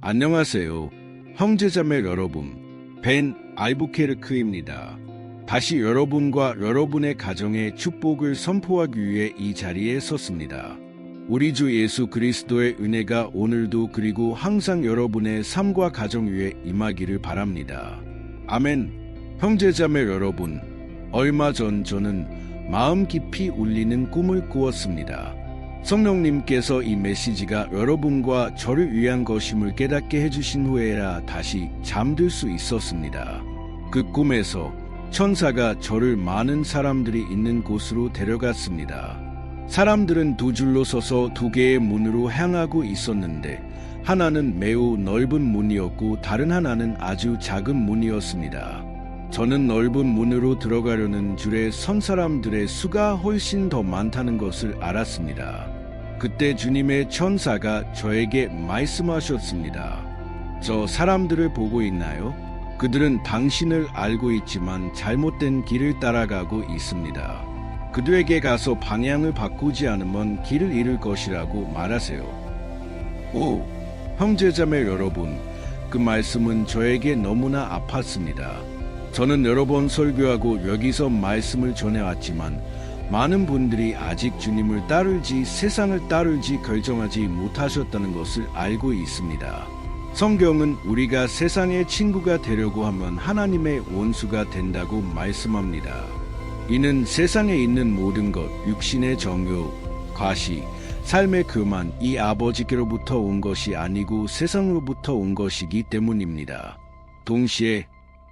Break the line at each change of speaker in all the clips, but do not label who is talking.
안녕하세요. 형제자매 여러분, 벤 알부케르크입니다. 다시 여러분과 여러분의 가정에 축복을 선포하기 위해 이 자리에 섰습니다. 우리 주 예수 그리스도의 은혜가 오늘도 그리고 항상 여러분의 삶과 가정 위에 임하기를 바랍니다. 아멘. 형제자매 여러분, 얼마 전 저는 마음 깊이 울리는 꿈을 꾸었습니다. 성령님께서 이 메시지가 여러분과 저를 위한 것임을 깨닫게 해주신 후에야 다시 잠들 수 있었습니다. 그 꿈에서 천사가 저를 많은 사람들이 있는 곳으로 데려갔습니다. 사람들은 두 줄로 서서 두 개의 문으로 향하고 있었는데 하나는 매우 넓은 문이었고 다른 하나는 아주 작은 문이었습니다. 저는 넓은 문으로 들어가려는 줄에 선 사람들의 수가 훨씬 더 많다는 것을 알았습니다. 그때 주님의 천사가 저에게 말씀하셨습니다. 저 사람들을 보고 있나요? 그들은 당신을 알고 있지만 잘못된 길을 따라가고 있습니다. 그들에게 가서 방향을 바꾸지 않으면 길을 잃을 것이라고 말하세요. 오, 형제자매 여러분, 그 말씀은 저에게 너무나 아팠습니다. 저는 여러 번 설교하고 여기서 말씀을 전해왔지만 많은 분들이 아직 주님을 따르지 세상을 따르지 결정하지 못하셨다는 것을 알고 있습니다. 성경은 우리가 세상의 친구가 되려고 하면 하나님의 원수가 된다고 말씀합니다. 이는 세상에 있는 모든 것, 육신의 정욕, 과시, 삶의 교만, 이 아버지께로부터 온 것이 아니고 세상으로부터 온 것이기 때문입니다. 동시에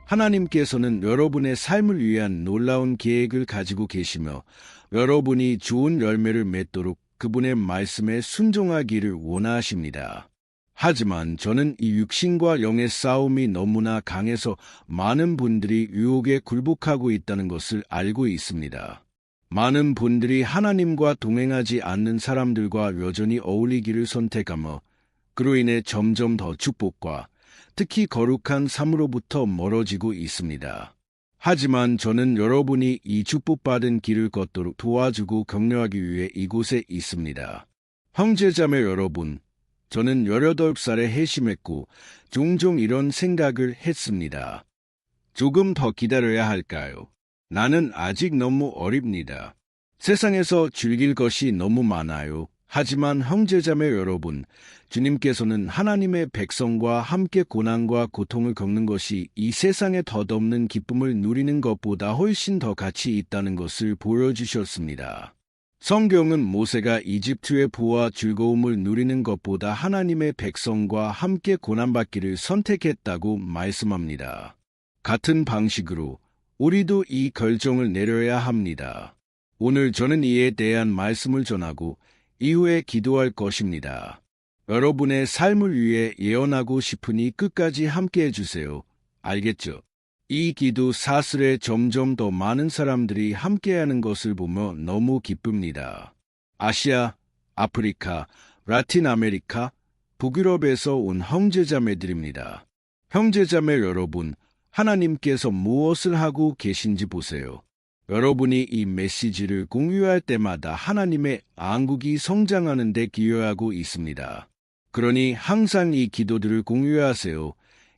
하나님께서는 여러분의 삶을 위한 놀라운 계획을 가지고 계시며 여러분이 좋은 열매를 맺도록 그분의 말씀에 순종하기를 원하십니다. 하지만 저는 이 육신과 영의 싸움이 너무나 강해서 많은 분들이 유혹에 굴복하고 있다는 것을 알고 있습니다. 많은 분들이 하나님과 동행하지 않는 사람들과 여전히 어울리기를 선택하며 그로 인해 점점 더 축복과 특히 거룩한 삶으로부터 멀어지고 있습니다. 하지만 저는 여러분이 이 축복받은 길을 걷도록 도와주고 격려하기 위해 이곳에 있습니다. 형제자매 여러분, 저는 18살에 회심했고 종종 이런 생각을 했습니다. 조금 더 기다려야 할까요? 나는 아직 너무 어립니다. 세상에서 즐길 것이 너무 많아요. 하지만 형제자매 여러분, 주님께서는 하나님의 백성과 함께 고난과 고통을 겪는 것이 이 세상에 덧없는 기쁨을 누리는 것보다 훨씬 더 가치 있다는 것을 보여주셨습니다. 성경은 모세가 이집트의 부와 즐거움을 누리는 것보다 하나님의 백성과 함께 고난받기를 선택했다고 말씀합니다. 같은 방식으로 우리도 이 결정을 내려야 합니다. 오늘 저는 이에 대한 말씀을 전하고 이후에 기도할 것입니다. 여러분의 삶을 위해 예언하고 싶으니 끝까지 함께 해주세요. 알겠죠? 이 기도 사슬에 점점 더 많은 사람들이 함께하는 것을 보며 너무 기쁩니다. 아시아, 아프리카, 라틴 아메리카, 북유럽에서 온 형제자매들입니다. 형제자매 여러분, 하나님께서 무엇을 하고 계신지 보세요. 여러분이 이 메시지를 공유할 때마다 하나님의 왕국이 성장하는 데 기여하고 있습니다. 그러니 항상 이 기도들을 공유하세요.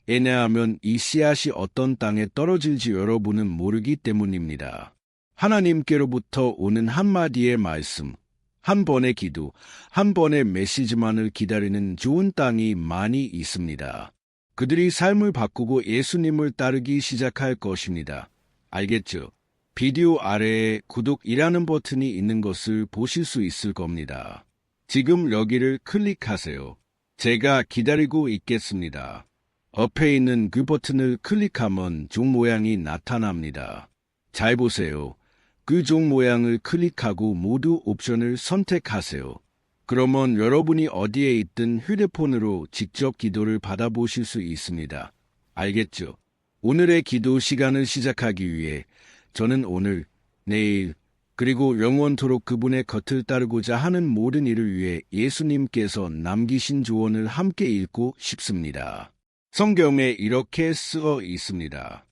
왜냐하면 이 씨앗이 어떤 땅에 떨어질지 여러분은 모르기 때문입니다. 하나님께로부터 오는 한마디의 말씀, 한 번의 기도, 한 번의 메시지만을 기다리는 좋은 땅이 많이 있습니다. 그들이 삶을 바꾸고 예수님을 따르기 시작할 것입니다. 알겠죠? 비디오 아래에 구독이라는 버튼이 있는 것을 보실 수 있을 겁니다. 지금 여기를 클릭하세요. 제가 기다리고 있겠습니다. 옆에 있는 그 버튼을 클릭하면 종 모양이 나타납니다. 잘 보세요. 그 종 모양을 클릭하고 모두 옵션을 선택하세요. 그러면 여러분이 어디에 있든 휴대폰으로 직접 기도를 받아보실 수 있습니다. 알겠죠? 오늘의 기도 시간을 시작하기 위해 저는 오늘, 내일, 그리고 영원토록 그분의 겉을 따르고자 하는 모든 일을 위해 예수님께서 남기신 조언을 함께 읽고 싶습니다. 성경에 이렇게 쓰여 있습니다.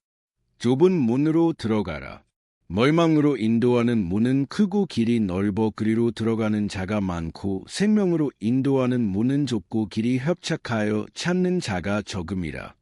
좁은 문으로 들어가라. 멸망으로 인도하는 문은 크고 길이 넓어 그리로 들어가는 자가 많고 생명으로 인도하는 문은 좁고 길이 협착하여 찾는 자가 적음이라.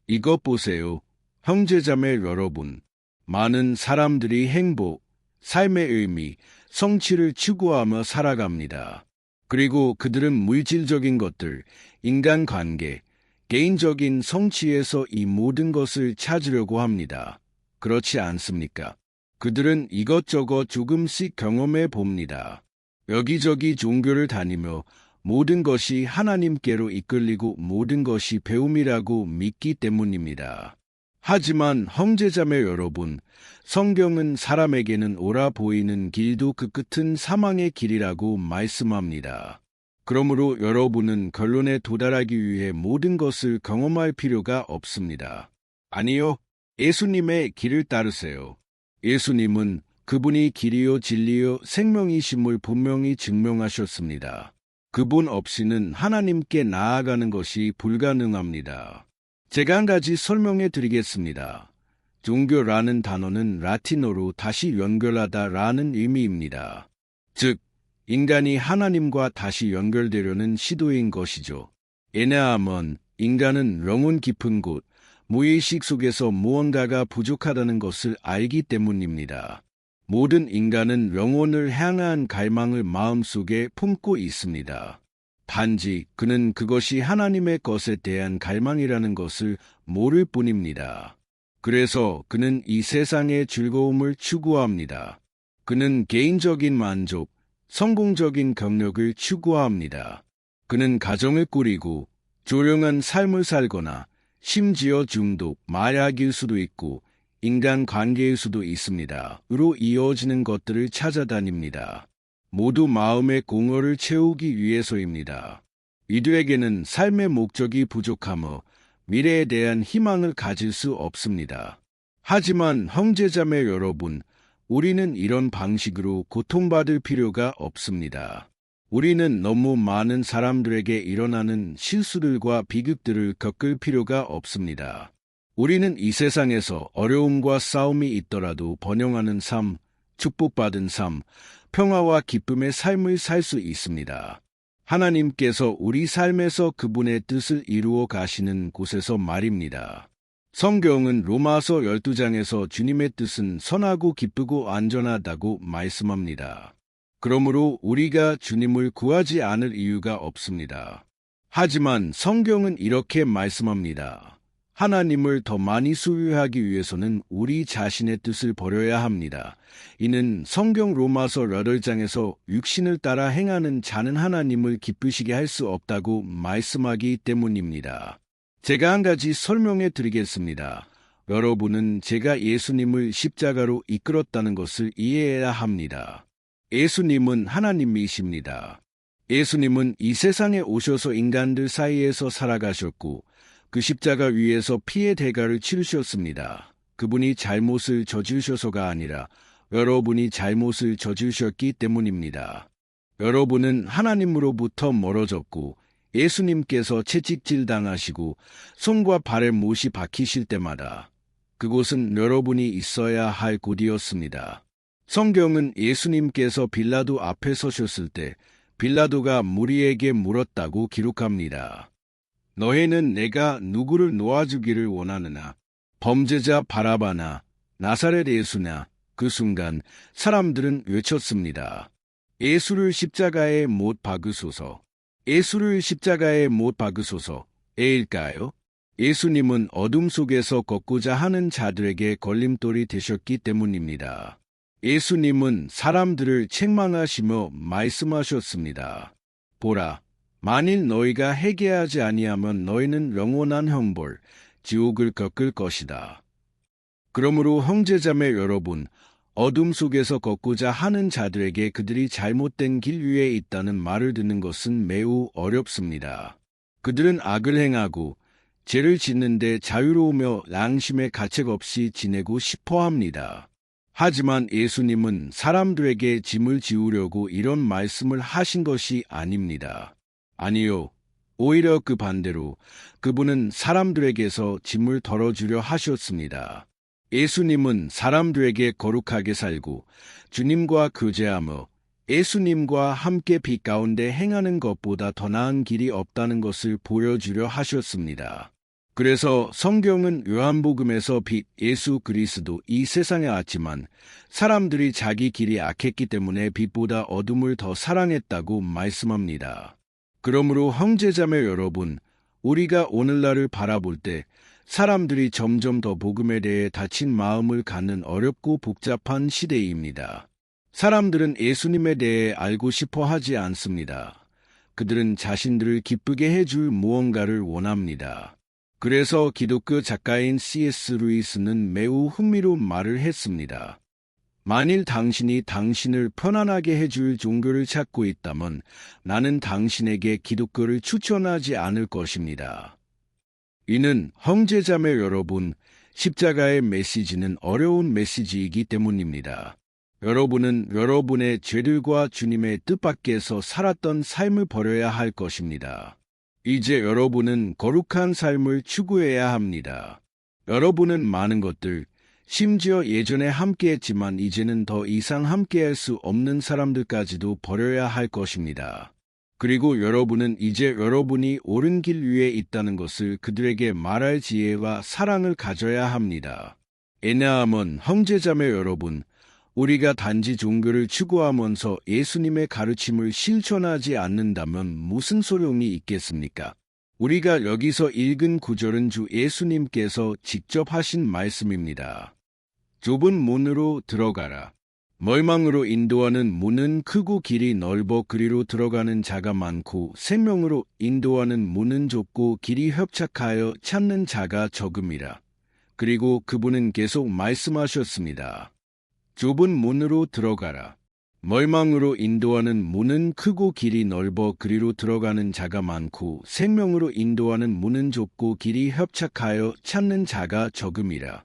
이것 보세요. 형제자매 여러분. 많은 사람들이 행복, 삶의 의미, 성취를 추구하며 살아갑니다. 그리고 그들은 물질적인 것들, 인간관계, 개인적인 성취에서 이 모든 것을 찾으려고 합니다. 그렇지 않습니까? 그들은 이것저것 조금씩 경험해 봅니다. 여기저기 종교를 다니며 모든 것이 하나님께로 이끌리고 모든 것이 배움이라고 믿기 때문입니다. 하지만 형제자매 여러분, 성경은 사람에게는 옳아 보이는 길도 그 끝은 사망의 길이라고 말씀합니다. 그러므로 여러분은 결론에 도달하기 위해 모든 것을 경험할 필요가 없습니다. 아니요, 예수님의 길을 따르세요. 예수님은 그분이 길이요 진리요 생명이심을 분명히 증명하셨습니다. 그분 없이는 하나님께 나아가는 것이 불가능합니다. 제가 한 가지 설명해 드리겠습니다. 종교라는 단어는 라틴어로 다시 연결하다라는 의미입니다. 즉, 인간이 하나님과 다시 연결되려는 시도인 것이죠. 왜냐하면 인간은 영혼 깊은 곳, 무의식 속에서 무언가가 부족하다는 것을 알기 때문입니다. 모든 인간은 영혼을 향한 갈망을 마음속에 품고 있습니다. 단지 그는 그것이 하나님의 것에 대한 갈망이라는 것을 모를 뿐입니다. 그래서 그는 이 세상의 즐거움을 추구합니다. 그는 개인적인 만족, 성공적인 경력을 추구합니다. 그는 가정을 꾸리고 조용한 삶을 살거나 심지어 중독, 마약일 수도 있고 인간관계일 수도 있습니다. 으로 이어지는 것들을 찾아다닙니다. 모두 마음의 공허를 채우기 위해서입니다. 이들에게는 삶의 목적이 부족하며 미래에 대한 희망을 가질 수 없습니다. 하지만 형제자매 여러분, 우리는 이런 방식으로 고통받을 필요가 없습니다. 우리는 너무 많은 사람들에게 일어나는 실수들과 비극들을 겪을 필요가 없습니다. 우리는 이 세상에서 어려움과 싸움이 있더라도 번영하는 삶, 축복받은 삶, 평화와 기쁨의 삶을 살 수 있습니다. 하나님께서 우리 삶에서 그분의 뜻을 이루어 가시는 곳에서 말입니다. 성경은 로마서 12장에서 주님의 뜻은 선하고 기쁘고 안전하다고 말씀합니다. 그러므로 우리가 주님을 구하지 않을 이유가 없습니다. 하지만 성경은 이렇게 말씀합니다. 하나님을 더 많이 소유하기 위해서는 우리 자신의 뜻을 버려야 합니다. 이는 성경 로마서 8장에서 육신을 따라 행하는 자는 하나님을 기쁘시게 할 수 없다고 말씀하기 때문입니다. 제가 한 가지 설명해 드리겠습니다. 여러분은 제가 예수님을 십자가로 이끌었다는 것을 이해해야 합니다. 예수님은 하나님이십니다. 예수님은 이 세상에 오셔서 인간들 사이에서 살아가셨고 그 십자가 위에서 피의 대가를 치르셨습니다. 그분이 잘못을 저지르셔서가 아니라 여러분이 잘못을 저지르셨기 때문입니다. 여러분은 하나님으로부터 멀어졌고 예수님께서 채찍질 당하시고 손과 발에 못이 박히실 때마다 그곳은 여러분이 있어야 할 곳이었습니다. 성경은 예수님께서 빌라도 앞에 서셨을 때 빌라도가 무리에게 물었다고 기록합니다. 너희는 내가 누구를 놓아주기를 원하느냐? 범죄자 바라바나 나사렛 예수냐? 그 순간 사람들은 외쳤습니다. 예수를 십자가에 못 박으소서. 예수를 십자가에 못 박으소서. 에일까요? 예수님은 어둠 속에서 걷고자 하는 자들에게 걸림돌이 되셨기 때문입니다. 예수님은 사람들을 책망하시며 말씀하셨습니다. 보라, 만일 너희가 회개하지 아니하면 너희는 영원한 형벌, 지옥을 겪을 것이다. 그러므로 형제자매 여러분, 어둠 속에서 걷고자 하는 자들에게 그들이 잘못된 길 위에 있다는 말을 듣는 것은 매우 어렵습니다. 그들은 악을 행하고 죄를 짓는데 자유로우며 양심의 가책 없이 지내고 싶어 합니다. 하지만 예수님은 사람들에게 짐을 지우려고 이런 말씀을 하신 것이 아닙니다. 아니요, 오히려 그 반대로 그분은 사람들에게서 짐을 덜어주려 하셨습니다. 예수님은 사람들에게 거룩하게 살고 주님과 교제하며 예수님과 함께 빛 가운데 행하는 것보다 더 나은 길이 없다는 것을 보여주려 하셨습니다. 그래서 성경은 요한복음에서 빛 예수 그리스도 이 세상에 왔지만 사람들이 자기 길이 악했기 때문에 빛보다 어둠을 더 사랑했다고 말씀합니다. 그러므로 형제자매 여러분, 우리가 오늘날을 바라볼 때 사람들이 점점 더 복음에 대해 닫힌 마음을 갖는 어렵고 복잡한 시대입니다. 사람들은 예수님에 대해 알고 싶어 하지 않습니다. 그들은 자신들을 기쁘게 해줄 무언가를 원합니다. 그래서 기독교 작가인 C.S. 루이스는 매우 흥미로운 말을 했습니다. 만일 당신이 당신을 편안하게 해줄 종교를 찾고 있다면 나는 당신에게 기독교를 추천하지 않을 것입니다. 이는 형제자매 여러분, 십자가의 메시지는 어려운 메시지이기 때문입니다. 여러분은 여러분의 죄들과 주님의 뜻밖에서 살았던 삶을 버려야 할 것입니다. 이제 여러분은 거룩한 삶을 추구해야 합니다. 여러분은 많은 것들, 심지어 예전에 함께했지만 이제는 더 이상 함께할 수 없는 사람들까지도 버려야 할 것입니다. 그리고 여러분은 이제 여러분이 옳은 길 위에 있다는 것을 그들에게 말할 지혜와 사랑을 가져야 합니다. 왜냐하면 형제자매 여러분, 우리가 단지 종교를 추구하면서 예수님의 가르침을 실천하지 않는다면 무슨 소용이 있겠습니까? 우리가 여기서 읽은 구절은 주 예수님께서 직접 하신 말씀입니다. 좁은 문으로 들어가라. 멀망으로 인도하는 문은 크고 길이 넓어 그리로 들어가는 자가 많고 생명으로 인도하는 문은 좁고 길이 협착하여 찾는 자가 적음이라. 그리고 그분은 계속 말씀하셨습니다. 좁은 문으로 들어가라. 멀망으로 인도하는 문은 크고 길이 넓어 그리로 들어가는 자가 많고 생명으로 인도하는 문은 좁고 길이 협착하여 찾는 자가 적음이라.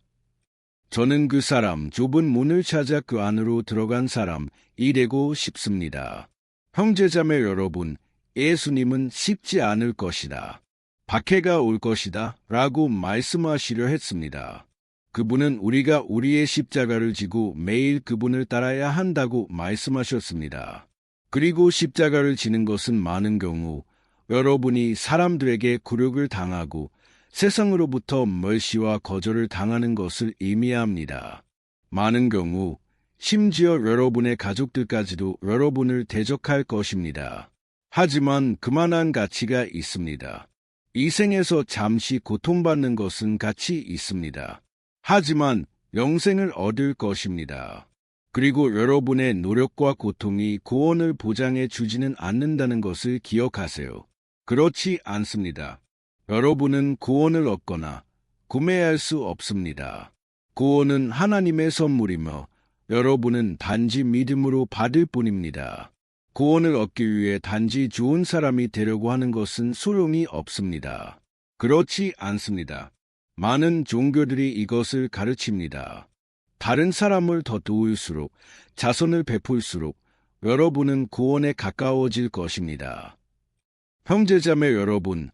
저는 그 사람 좁은 문을 찾아 그 안으로 들어간 사람이 되고 싶습니다. 형제자매 여러분, 예수님은 쉽지 않을 것이다. 박해가 올 것이다 라고 말씀하시려 했습니다. 그분은 우리가 우리의 십자가를 지고 매일 그분을 따라야 한다고 말씀하셨습니다. 그리고 십자가를 지는 것은 많은 경우 여러분이 사람들에게 굴욕을 당하고 세상으로부터 멸시와 거절을 당하는 것을 의미합니다. 많은 경우 심지어 여러분의 가족들까지도 여러분을 대적할 것입니다. 하지만 그만한 가치가 있습니다. 이 생에서 잠시 고통받는 것은 가치 있습니다. 하지만 영생을 얻을 것입니다. 그리고 여러분의 노력과 고통이 구원을 보장해 주지는 않는다는 것을 기억하세요. 그렇지 않습니다. 여러분은 구원을 얻거나 구매할 수 없습니다. 구원은 하나님의 선물이며 여러분은 단지 믿음으로 받을 뿐입니다. 구원을 얻기 위해 단지 좋은 사람이 되려고 하는 것은 소용이 없습니다. 그렇지 않습니다. 많은 종교들이 이것을 가르칩니다. 다른 사람을 더 도울수록, 자선을 베풀수록 여러분은 구원에 가까워질 것입니다. 형제자매 여러분,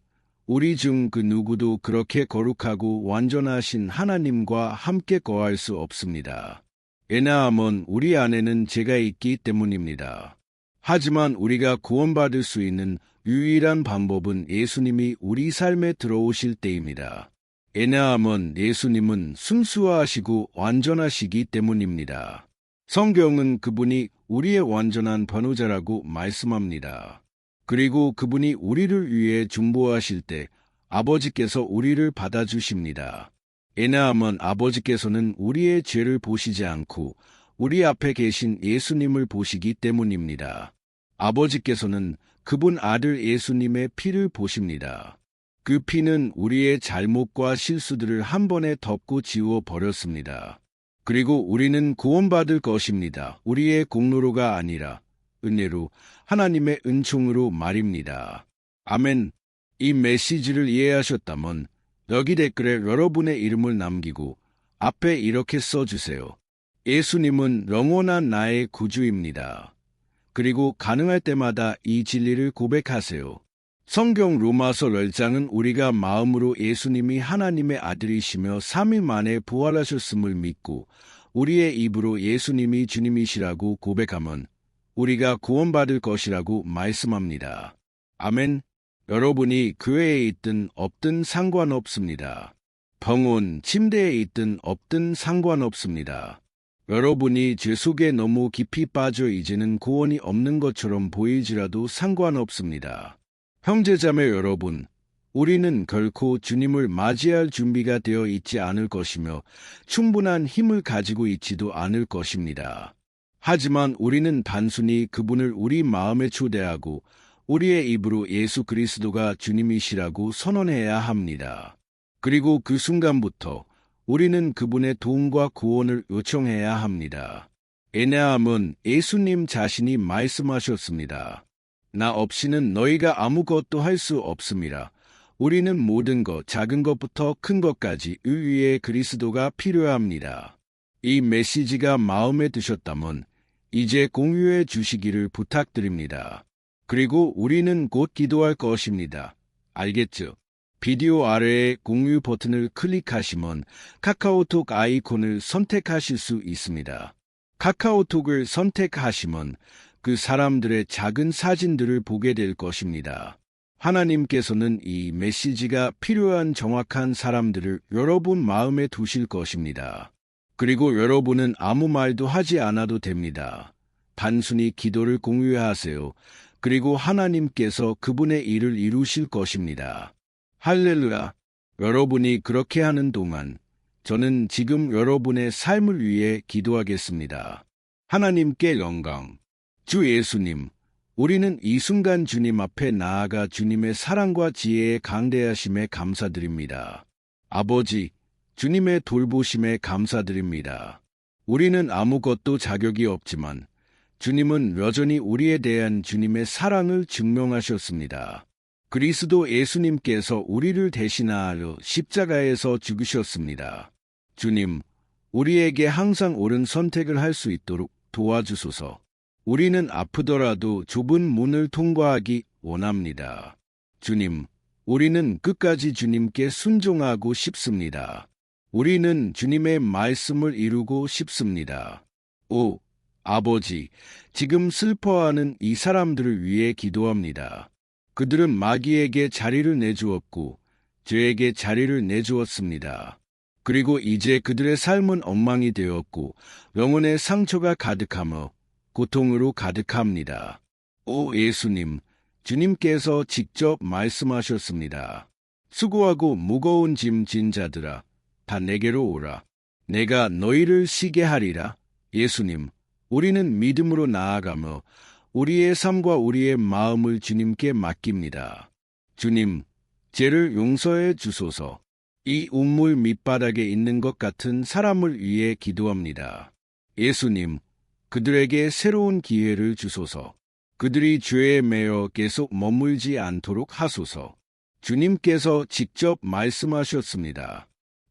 우리 중 그 누구도 그렇게 거룩하고 완전하신 하나님과 함께 거할 수 없습니다. 왜냐하면 우리 안에는 죄가 있기 때문입니다. 하지만 우리가 구원받을 수 있는 유일한 방법은 예수님이 우리 삶에 들어오실 때입니다. 왜냐하면 예수님은 순수하시고 완전하시기 때문입니다. 성경은 그분이 우리의 완전한 변호자라고 말씀합니다. 그리고 그분이 우리를 위해 중보하실 때 아버지께서 우리를 받아주십니다. 왜냐하면 아버지께서는 우리의 죄를 보시지 않고 우리 앞에 계신 예수님을 보시기 때문입니다. 아버지께서는 그분 아들 예수님의 피를 보십니다. 그 피는 우리의 잘못과 실수들을 한 번에 덮고 지워 버렸습니다. 그리고 우리는 구원받을 것입니다. 우리의 공로로가 아니라 은혜로 하나님의 은총으로 말입니다. 아멘. 이 메시지를 이해하셨다면 여기 댓글에 여러분의 이름을 남기고 앞에 이렇게 써주세요. 예수님은 영원한 나의 구주입니다. 그리고 가능할 때마다 이 진리를 고백하세요. 성경 로마서 10장은 우리가 마음으로 예수님이 하나님의 아들이시며 3일 만에 부활하셨음을 믿고 우리의 입으로 예수님이 주님이시라고 고백하면 우리가 구원받을 것이라고 말씀합니다. 아멘. 여러분이 교회에 있든 없든 상관없습니다. 병원, 침대에 있든 없든 상관없습니다. 여러분이 죄 속에 너무 깊이 빠져 이제는 구원이 없는 것처럼 보일지라도 상관없습니다. 형제자매 여러분, 우리는 결코 주님을 맞이할 준비가 되어 있지 않을 것이며 충분한 힘을 가지고 있지도 않을 것입니다. 하지만 우리는 단순히 그분을 우리 마음에 초대하고 우리의 입으로 예수 그리스도가 주님이시라고 선언해야 합니다. 그리고 그 순간부터 우리는 그분의 도움과 구원을 요청해야 합니다. 왜냐하면 예수님 자신이 말씀하셨습니다. 나 없이는 너희가 아무것도 할 수 없습니다. 우리는 모든 것, 작은 것부터 큰 것까지 위에 그리스도가 필요합니다. 이 메시지가 마음에 드셨다면 이제 공유해 주시기를 부탁드립니다. 그리고 우리는 곧 기도할 것입니다. 알겠죠? 비디오 아래에 공유 버튼을 클릭하시면 카카오톡 아이콘을 선택하실 수 있습니다. 카카오톡을 선택하시면 그 사람들의 작은 사진들을 보게 될 것입니다. 하나님께서는 이 메시지가 필요한 정확한 사람들을 여러분 마음에 두실 것입니다. 그리고 여러분은 아무 말도 하지 않아도 됩니다. 단순히 기도를 공유하세요. 그리고 하나님께서 그분의 일을 이루실 것입니다. 할렐루야! 여러분이 그렇게 하는 동안 저는 지금 여러분의 삶을 위해 기도하겠습니다. 하나님께 영광. 주 예수님, 우리는 이 순간 주님 앞에 나아가 주님의 사랑과 지혜의 강대하심에 감사드립니다. 아버지, 주님의 돌보심에 감사드립니다. 우리는 아무것도 자격이 없지만 주님은 여전히 우리에 대한 주님의 사랑을 증명하셨습니다. 그리스도 예수님께서 우리를 대신하여 십자가에서 죽으셨습니다. 주님, 우리에게 항상 옳은 선택을 할 수 있도록 도와주소서. 우리는 아프더라도 좁은 문을 통과하기 원합니다. 주님, 우리는 끝까지 주님께 순종하고 싶습니다. 우리는 주님의 말씀을 이루고 싶습니다. 오, 아버지, 지금 슬퍼하는 이 사람들을 위해 기도합니다. 그들은 마귀에게 자리를 내주었고 죄에게 자리를 내주었습니다. 그리고 이제 그들의 삶은 엉망이 되었고 영혼의 상처가 가득하며 고통으로 가득합니다. 오 예수님, 주님께서 직접 말씀하셨습니다. 수고하고 무거운 짐 진 자들아, 다 내게로 오라. 내가 너희를 쉬게 하리라. 예수님, 우리는 믿음으로 나아가며 우리의 삶과 우리의 마음을 주님께 맡깁니다. 주님, 죄를 용서해 주소서. 이 우물 밑바닥에 있는 것 같은 사람을 위해 기도합니다. 예수님, 그들에게 새로운 기회를 주소서. 그들이 죄에 매여 계속 머물지 않도록 하소서. 주님께서 직접 말씀하셨습니다.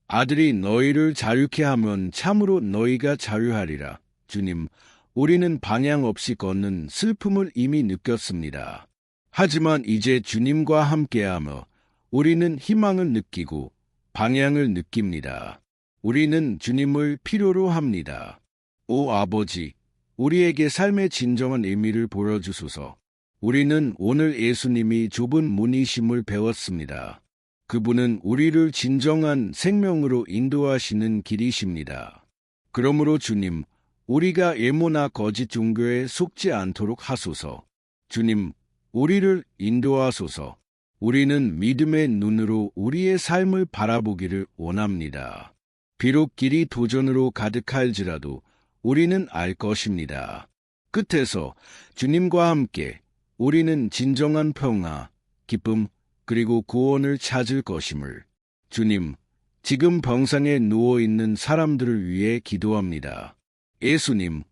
아들이 너희를 자유케 하면 참으로 너희가 자유하리라. 주님, 우리는 방향 없이 걷는 슬픔을 이미 느꼈습니다. 하지만 이제 주님과 함께하며 우리는 희망을 느끼고 방향을 느낍니다. 우리는 주님을 필요로 합니다. 오 아버지, 우리에게 삶의 진정한 의미를 보여주소서. 우리는 오늘 예수님이 좁은 문이심을 배웠습니다. 그분은 우리를 진정한 생명으로 인도하시는 길이십니다. 그러므로 주님, 우리가 예모나 거짓 종교에 속지 않도록 하소서. 주님, 우리를 인도하소서. 우리는 믿음의 눈으로 우리의 삶을 바라보기를 원합니다. 비록 길이 도전으로 가득할지라도 우리는 알 것입니다. 끝에서 주님과 함께 우리는 진정한 평화, 기쁨, 그리고 구원을 찾을 것임을. 주님, 지금 병상에 누워있는 사람들을 위해 기도합니다. 예수님,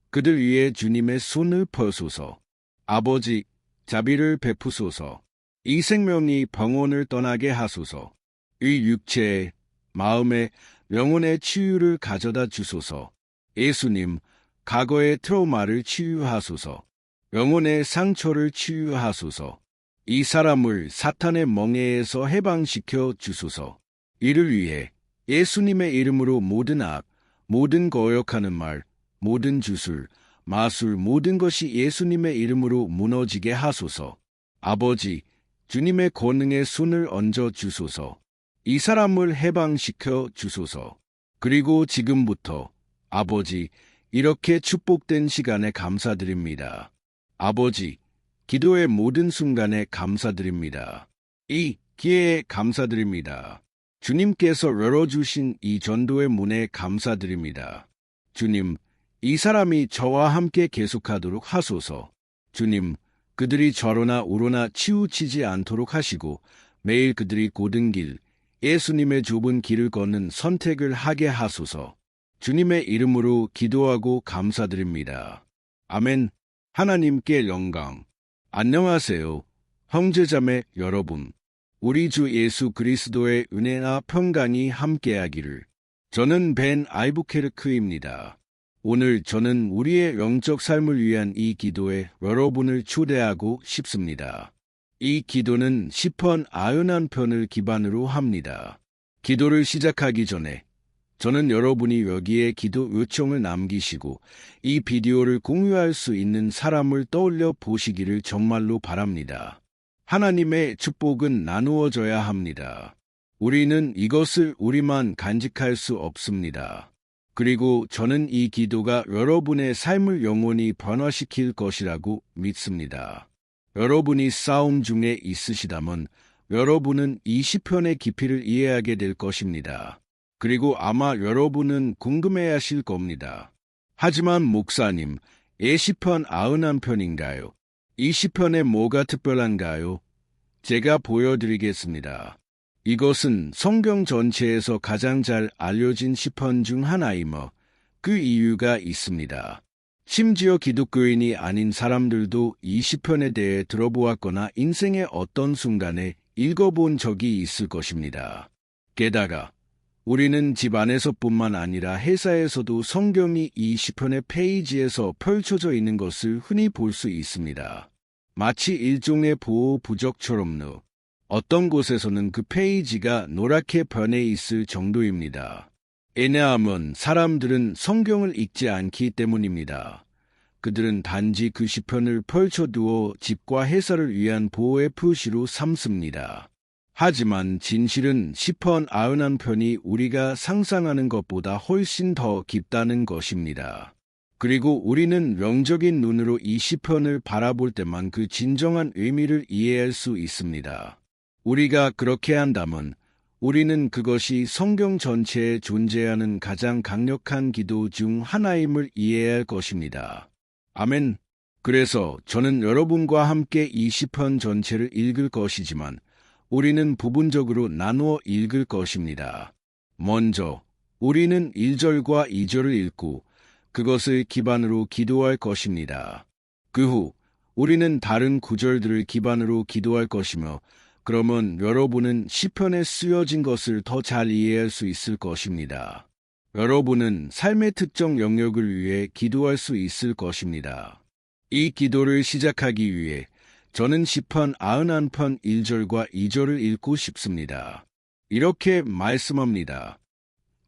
그들 위해 주님의 손을 펴소서. 아버지, 자비를 베푸소서. 이 생명이 병원을 떠나게 하소서. 이 육체에, 마음에, 영혼의 치유를 가져다 주소서. 예수님, 과거의 트라우마를 치유하소서. 영혼의 상처를 치유하소서. 이 사람을 사탄의 멍에에서 해방시켜 주소서. 이를 위해 예수님의 이름으로 모든 악, 모든 거역하는 말, 모든 주술, 마술 모든 것이 예수님의 이름으로 무너지게 하소서. 아버지, 주님의 권능에 손을 얹어 주소서. 이 사람을 해방시켜 주소서. 그리고 지금부터 아버지, 이렇게 축복된 시간에 감사드립니다. 아버지, 기도의 모든 순간에 감사드립니다. 이 기회에 감사드립니다. 주님께서 열어주신 이 전도의 문에 감사드립니다. 주님, 이 사람이 저와 함께 계속하도록 하소서. 주님, 그들이 저로나 우로나 치우치지 않도록 하시고 매일 그들이 고든 길, 예수님의 좁은 길을 걷는 선택을 하게 하소서. 주님의 이름으로 기도하고 감사드립니다. 아멘. 하나님께 영광. 안녕하세요. 형제자매 여러분. 우리 주 예수 그리스도의 은혜나 평강이 함께하기를. 저는 벤 알부케르크입니다. 오늘 저는 우리의 영적 삶을 위한 이 기도에 여러분을 초대하고 싶습니다. 이 기도는 시편 91편을 기반으로 합니다. 기도를 시작하기 전에 저는 여러분이 여기에 기도 요청을 남기시고 이 비디오를 공유할 수 있는 사람을 떠올려 보시기를 정말로 바랍니다. 하나님의 축복은 나누어져야 합니다. 우리는 이것을 우리만 간직할 수 없습니다. 그리고 저는 이 기도가 여러분의 삶을 영원히 변화시킬 것이라고 믿습니다. 여러분이 싸움 중에 있으시다면 여러분은 이 시편의 깊이를 이해하게 될 것입니다. 그리고 아마 여러분은 궁금해하실 겁니다. 하지만 목사님, 이 시편 91편인가요? 이 시편에 뭐가 특별한가요? 제가 보여드리겠습니다. 이것은 성경 전체에서 가장 잘 알려진 시편 중 하나이며 그 이유가 있습니다. 심지어 기독교인이 아닌 사람들도 이 시편에 대해 들어보았거나 인생의 어떤 순간에 읽어본 적이 있을 것입니다. 게다가 우리는 집 안에서뿐만 아니라 회사에서도 성경이 이 시편의 페이지에서 펼쳐져 있는 것을 흔히 볼 수 있습니다. 마치 일종의 보호 부적처럼요. 어떤 곳에서는 그 페이지가 노랗게 변해 있을 정도입니다. 왜냐하면 사람들은 성경을 읽지 않기 때문입니다. 그들은 단지 그 시편을 펼쳐두어 집과 회사를 위한 보호의 표시로 삼습니다. 하지만 진실은 시편 91편이 우리가 상상하는 것보다 훨씬 더 깊다는 것입니다. 그리고 우리는 영적인 눈으로 이 시편을 바라볼 때만 그 진정한 의미를 이해할 수 있습니다. 우리가 그렇게 한다면 우리는 그것이 성경 전체에 존재하는 가장 강력한 기도 중 하나임을 이해할 것입니다. 아멘. 그래서 저는 여러분과 함께 이 시편 전체를 읽을 것이지만 우리는 부분적으로 나누어 읽을 것입니다. 먼저 우리는 1절과 2절을 읽고 그것을 기반으로 기도할 것입니다. 그 후 우리는 다른 구절들을 기반으로 기도할 것이며 그러면 여러분은 시편에 쓰여진 것을 더 잘 이해할 수 있을 것입니다. 여러분은 삶의 특정 영역을 위해 기도할 수 있을 것입니다. 이 기도를 시작하기 위해 저는 시편 91편 1절과 2절을 읽고 싶습니다. 이렇게 말씀합니다.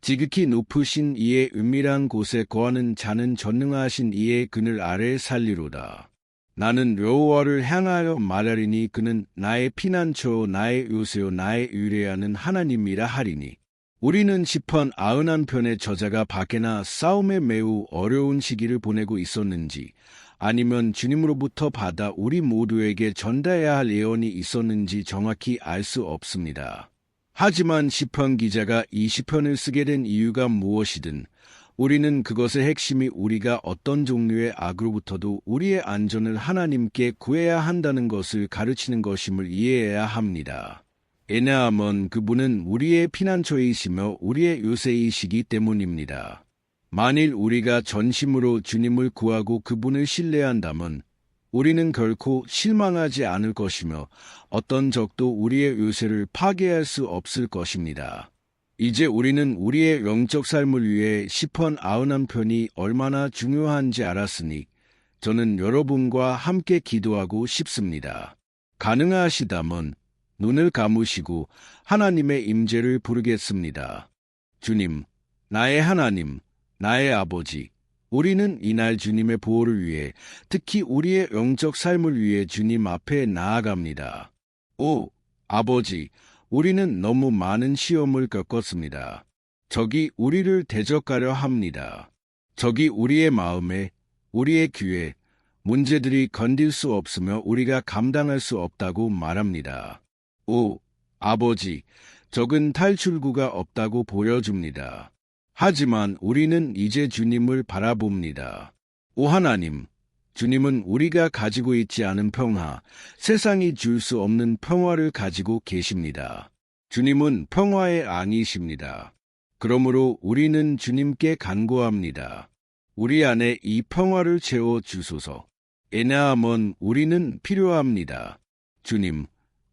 지극히 높으신 이의 은밀한 곳에 거하는 자는 전능하신 이의 그늘 아래 살리로다. 나는 여호와를 향하여 말하리니 그는 나의 피난처요 나의 요새요 나의 의뢰하는 하나님이라 하리니. 우리는 시편 91편의 저자가 밖에나 싸움에 매우 어려운 시기를 보내고 있었는지 아니면 주님으로부터 받아 우리 모두에게 전달해야 할 예언이 있었는지 정확히 알 수 없습니다. 하지만 시편 기자가 이 시편을 쓰게 된 이유가 무엇이든 우리는 그것의 핵심이 우리가 어떤 종류의 악으로부터도 우리의 안전을 하나님께 구해야 한다는 것을 가르치는 것임을 이해해야 합니다. 왜냐하면 그분은 우리의 피난처이시며 우리의 요새이시기 때문입니다. 만일 우리가 전심으로 주님을 구하고 그분을 신뢰한다면 우리는 결코 실망하지 않을 것이며 어떤 적도 우리의 요새를 파괴할 수 없을 것입니다. 이제 우리는 우리의 영적 삶을 위해 시편 91편이 얼마나 중요한지 알았으니 저는 여러분과 함께 기도하고 싶습니다. 가능하시다면 눈을 감으시고 하나님의 임재를 부르겠습니다. 주님, 나의 하나님, 나의 아버지, 우리는 이날 주님의 보호를 위해, 특히 우리의 영적 삶을 위해 주님 앞에 나아갑니다. 오, 아버지, 우리는 너무 많은 시험을 겪었습니다. 적이 우리를 대적하려 합니다. 적이 우리의 마음에, 우리의 귀에 문제들이 건들 수 없으며 우리가 감당할 수 없다고 말합니다. 오, 아버지, 적은 탈출구가 없다고 보여줍니다. 하지만 우리는 이제 주님을 바라봅니다. 오 하나님, 주님은 우리가 가지고 있지 않은 평화, 세상이 줄 수 없는 평화를 가지고 계십니다. 주님은 평화의 왕이십니다. 그러므로 우리는 주님께 간구합니다. 우리 안에 이 평화를 채워 주소서. 왜냐하면 우리는 필요합니다. 주님,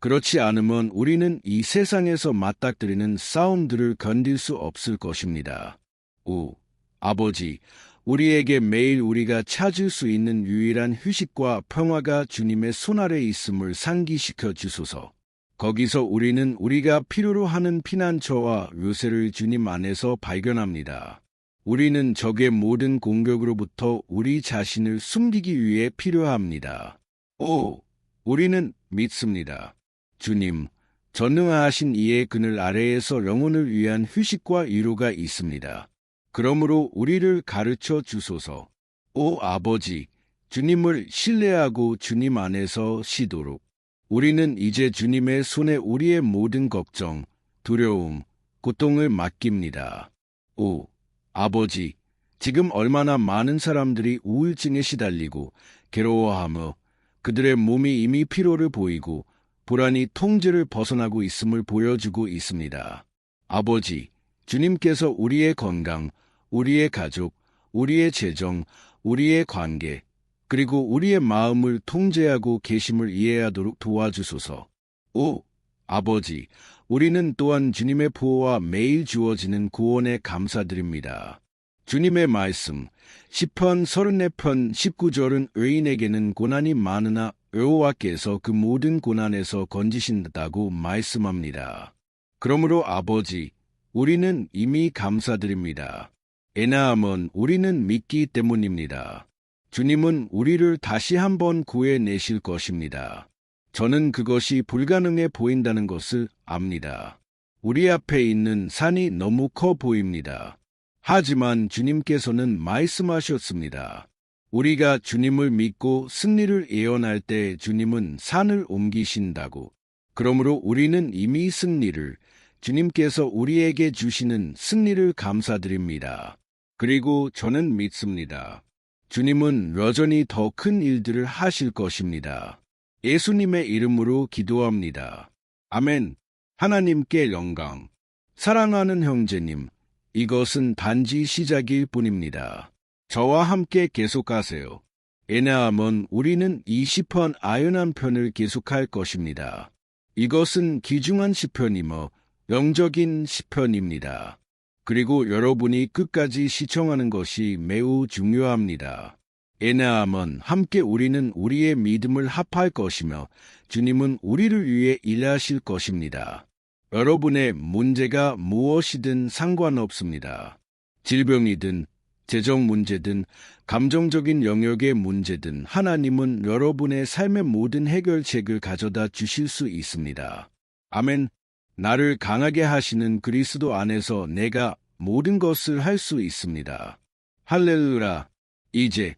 그렇지 않으면 우리는 이 세상에서 맞닥뜨리는 싸움들을 견딜 수 없을 것입니다. 오, 아버지, 우리에게 매일 우리가 찾을 수 있는 유일한 휴식과 평화가 주님의 손아래 있음을 상기시켜 주소서. 거기서 우리는 우리가 필요로 하는 피난처와 요새를 주님 안에서 발견합니다. 우리는 적의 모든 공격으로부터 우리 자신을 숨기기 위해 필요합니다. 오, 우리는 믿습니다. 주님, 전능하신 이의 그늘 아래에서 영혼을 위한 휴식과 위로가 있습니다. 그러므로 우리를 가르쳐 주소서. 오 아버지, 주님을 신뢰하고 주님 안에서 쉬도록. 우리는 이제 주님의 손에 우리의 모든 걱정, 두려움, 고통을 맡깁니다. 오 아버지, 지금 얼마나 많은 사람들이 우울증에 시달리고 괴로워하며 그들의 몸이 이미 피로를 보이고 불안이 통제를 벗어나고 있음을 보여주고 있습니다. 아버지, 주님께서 우리의 건강, 우리의 가족, 우리의 재정, 우리의 관계, 그리고 우리의 마음을 통제하고 계심을 이해하도록 도와주소서. 오, 아버지, 우리는 또한 주님의 보호와 매일 주어지는 구원에 감사드립니다. 주님의 말씀, 시편 34편 19절은 의인에게는 고난이 많으나 여호와께서 그 모든 고난에서 건지신다고 말씀합니다. 그러므로 아버지, 우리는 이미 감사드립니다. 왜냐하면 우리는 믿기 때문입니다. 주님은 우리를 다시 한번 구해내실 것입니다. 저는 그것이 불가능해 보인다는 것을 압니다. 우리 앞에 있는 산이 너무 커 보입니다. 하지만 주님께서는 말씀하셨습니다. 우리가 주님을 믿고 승리를 예언할 때 주님은 산을 옮기신다고. 그러므로 우리는 이미 승리를, 주님께서 우리에게 주시는 승리를 감사드립니다. 그리고 저는 믿습니다. 주님은 여전히 더 큰 일들을 하실 것입니다. 예수님의 이름으로 기도합니다. 아멘. 하나님께 영광. 사랑하는 형제님, 이것은 단지 시작일 뿐입니다. 저와 함께 계속하세요. 왜냐하면 우리는 이 시편 91편을 계속할 것입니다. 이것은 귀중한 시편이며 영적인 시편입니다. 그리고 여러분이 끝까지 시청하는 것이 매우 중요합니다. 왜냐하면 함께 우리는 우리의 믿음을 합할 것이며 주님은 우리를 위해 일하실 것입니다. 여러분의 문제가 무엇이든 상관없습니다. 질병이든 재정 문제든 감정적인 영역의 문제든 하나님은 여러분의 삶의 모든 해결책을 가져다 주실 수 있습니다. 아멘. 나를 강하게 하시는 그리스도 안에서 내가 모든 것을 할 수 있습니다. 할렐루야. 이제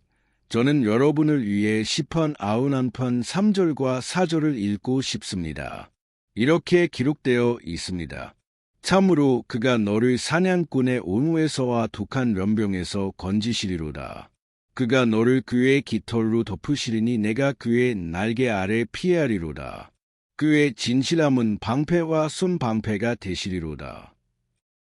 저는 여러분을 위해 시편 91편 3절과 4절을 읽고 싶습니다. 이렇게 기록되어 있습니다. 참으로 그가 너를 사냥꾼의 온후에서와 독한 연병에서 건지시리로다. 그가 너를 그의 깃털로 덮으시리니 내가 그의 날개 아래 피하리로다. 그의 진실함은 방패와 손방패가 되시리로다.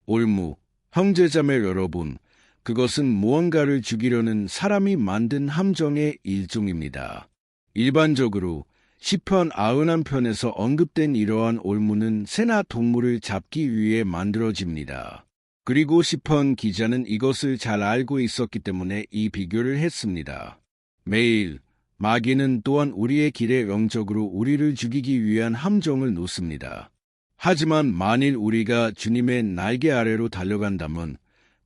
올무, 형제자매 여러분, 그것은 무언가를 죽이려는 사람이 만든 함정의 일종입니다. 일반적으로 시편 91편에서 언급된 이러한 올무는 새나 동물을 잡기 위해 만들어집니다. 그리고 시편 기자는 이것을 잘 알고 있었기 때문에 이 비교를 했습니다. 매일 마귀는 또한 우리의 길에 영적으로 우리를 죽이기 위한 함정을 놓습니다. 하지만 만일 우리가 주님의 날개 아래로 달려간다면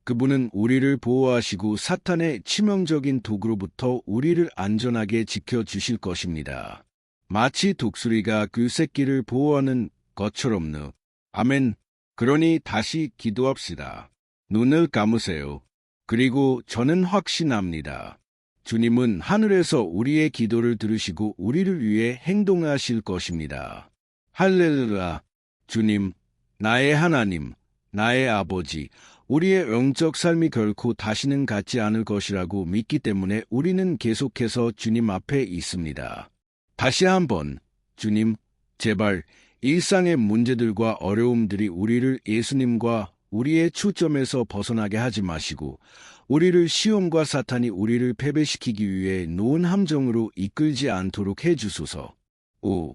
그분은 우리를 보호하시고 사탄의 치명적인 도구로부터 우리를 안전하게 지켜주실 것입니다. 마치 독수리가 그 새끼를 보호하는 것처럼요. 아멘. 그러니 다시 기도합시다. 눈을 감으세요. 그리고 저는 확신합니다. 주님은 하늘에서 우리의 기도를 들으시고 우리를 위해 행동하실 것입니다. 할렐루야. 주님, 나의 하나님, 나의 아버지, 우리의 영적 삶이 결코 다시는 같지 않을 것이라고 믿기 때문에 우리는 계속해서 주님 앞에 있습니다. 다시 한번, 주님, 제발 일상의 문제들과 어려움들이 우리를 예수님과 우리의 초점에서 벗어나게 하지 마시고 우리를 시험과 사탄이 우리를 패배시키기 위해 놓은 함정으로 이끌지 않도록 해주소서. 오,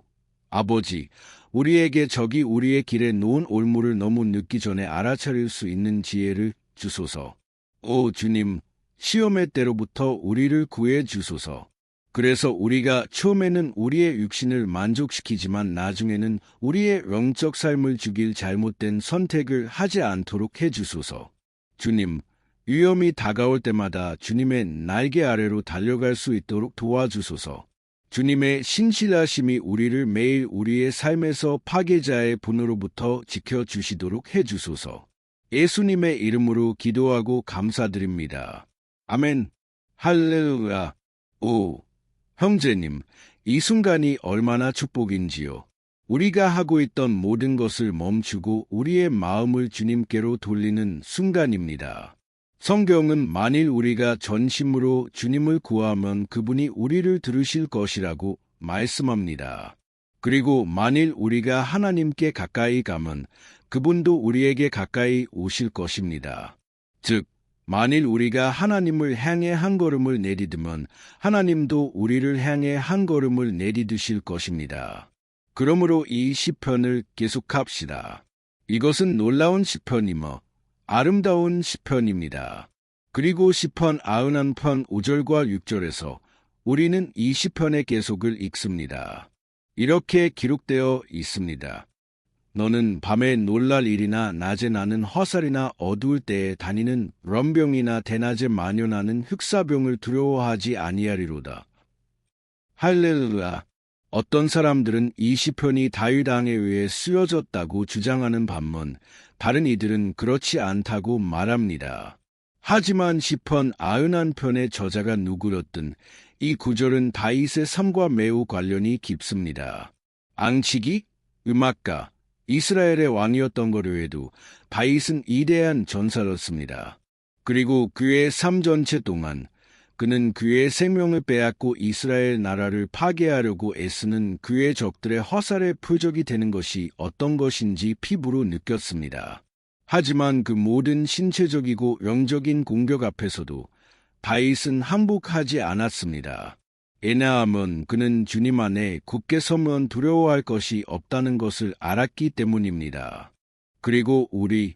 아버지, 우리에게 적이 우리의 길에 놓은 올무를 너무 늦기 전에 알아차릴 수 있는 지혜를 주소서. 오 주님, 시험의 때로부터 우리를 구해 주소서. 그래서 우리가 처음에는 우리의 육신을 만족시키지만 나중에는 우리의 영적 삶을 죽일 잘못된 선택을 하지 않도록 해주소서. 주님, 위험이 다가올 때마다 주님의 날개 아래로 달려갈 수 있도록 도와주소서. 주님의 신실하심이 우리를 매일 우리의 삶에서 파괴자의 분으로부터 지켜주시도록 해주소서. 예수님의 이름으로 기도하고 감사드립니다. 아멘. 할렐루야. 오, 형제님, 이 순간이 얼마나 축복인지요. 우리가 하고 있던 모든 것을 멈추고 우리의 마음을 주님께로 돌리는 순간입니다. 성경은 만일 우리가 전심으로 주님을 구하면 그분이 우리를 들으실 것이라고 말씀합니다. 그리고 만일 우리가 하나님께 가까이 가면 그분도 우리에게 가까이 오실 것입니다. 즉, 만일 우리가 하나님을 향해 한 걸음을 내디디면 하나님도 우리를 향해 한 걸음을 내디디실 것입니다. 그러므로 이 시편을 계속합시다. 이것은 놀라운 시편이며 아름다운 시편입니다. 그리고 시편 91편 5절과 6절에서 우리는 이 시편의 계속을 읽습니다. 이렇게 기록되어 있습니다. 너는 밤에 놀랄 일이나 낮에 나는 화살이나 어두울 때에 다니는 럼병이나 대낮에 만연하는 흑사병을 두려워하지 아니하리로다. 할렐루야. 어떤 사람들은 이 시편이 다윗 왕에 의해 쓰여졌다고 주장하는 반면 다른 이들은 그렇지 않다고 말합니다. 하지만 시편 91편의 저자가 누구였든 이 구절은 다윗의 삶과 매우 관련이 깊습니다. 앙치기, 음악가, 이스라엘의 왕이었던 거로 해도 다윗은 위대한 전사였습니다. 그리고 그의 삶 전체 동안 그는 그의 생명을 빼앗고 이스라엘 나라를 파괴하려고 애쓰는 그의 적들의 화살의 표적이 되는 것이 어떤 것인지 피부로 느꼈습니다. 하지만 그 모든 신체적이고 영적인 공격 앞에서도 다윗은 항복하지 않았습니다. 왜냐하면 그는 주님 안에 굳게 서면 두려워할 것이 없다는 것을 알았기 때문입니다. 그리고 우리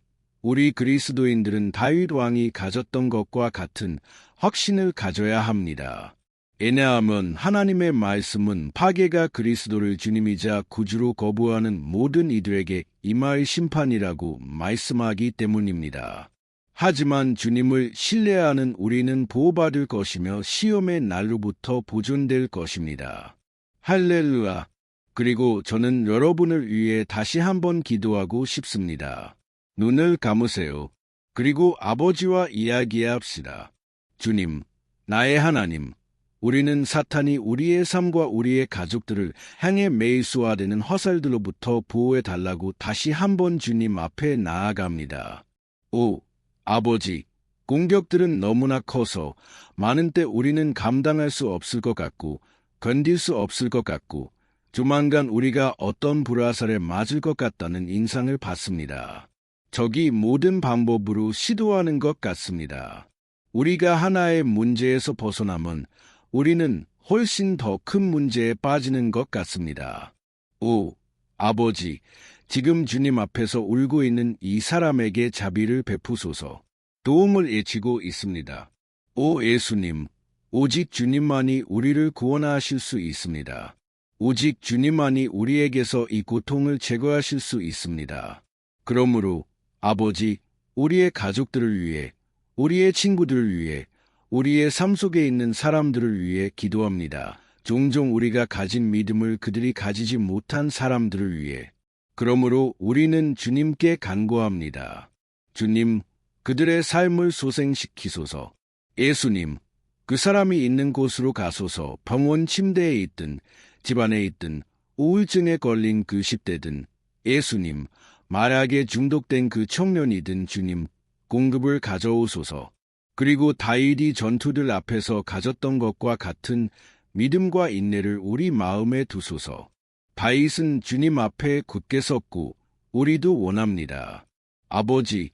그리스도인들은 다윗 왕이 가졌던 것과 같은 확신을 가져야 합니다. 왜냐하면 하나님의 말씀은 파괴가 그리스도를 주님이자 구주로 거부하는 모든 이들에게 임할 심판이라고 말씀하기 때문입니다. 하지만 주님을 신뢰하는 우리는 보호받을 것이며 시험의 날로부터 보존될 것입니다. 할렐루야. 그리고 저는 여러분을 위해 다시 한번 기도하고 싶습니다. 눈을 감으세요. 그리고 아버지와 이야기합시다. 주님, 나의 하나님, 우리는 사탄이 우리의 삶과 우리의 가족들을 향해 매일 쏘아대는 화살들로부터 보호해달라고 다시 한번 주님 앞에 나아갑니다. 오, 아버지, 공격들은 너무나 커서 많은 때 우리는 감당할 수 없을 것 같고 견딜 수 없을 것 같고 조만간 우리가 어떤 불화살에 맞을 것 같다는 인상을 받습니다. 적이 모든 방법으로 시도하는 것 같습니다. 우리가 하나의 문제에서 벗어나면 우리는 훨씬 더 큰 문제에 빠지는 것 같습니다. 오, 아버지, 지금 주님 앞에서 울고 있는 이 사람에게 자비를 베푸소서. 도움을 외치고 있습니다. 오 예수님, 오직 주님만이 우리를 구원하실 수 있습니다. 오직 주님만이 우리에게서 이 고통을 제거하실 수 있습니다. 그러므로 아버지, 우리의 가족들을 위해, 우리의 친구들을 위해, 우리의 삶 속에 있는 사람들을 위해 기도합니다. 종종 우리가 가진 믿음을 그들이 가지지 못한 사람들을 위해. 그러므로 우리는 주님께 간구합니다. 주님, 그들의 삶을 소생시키소서. 예수님, 그 사람이 있는 곳으로 가소서. 병원 침대에 있든 집안에 있든 우울증에 걸린 그 10대든 예수님, 마약에 중독된 그 청년이든 주님, 공급을 가져오소서. 그리고 다윗이 전투들 앞에서 가졌던 것과 같은 믿음과 인내를 우리 마음에 두소서. 다윗은 주님 앞에 굳게 섰고 우리도 원합니다. 아버지,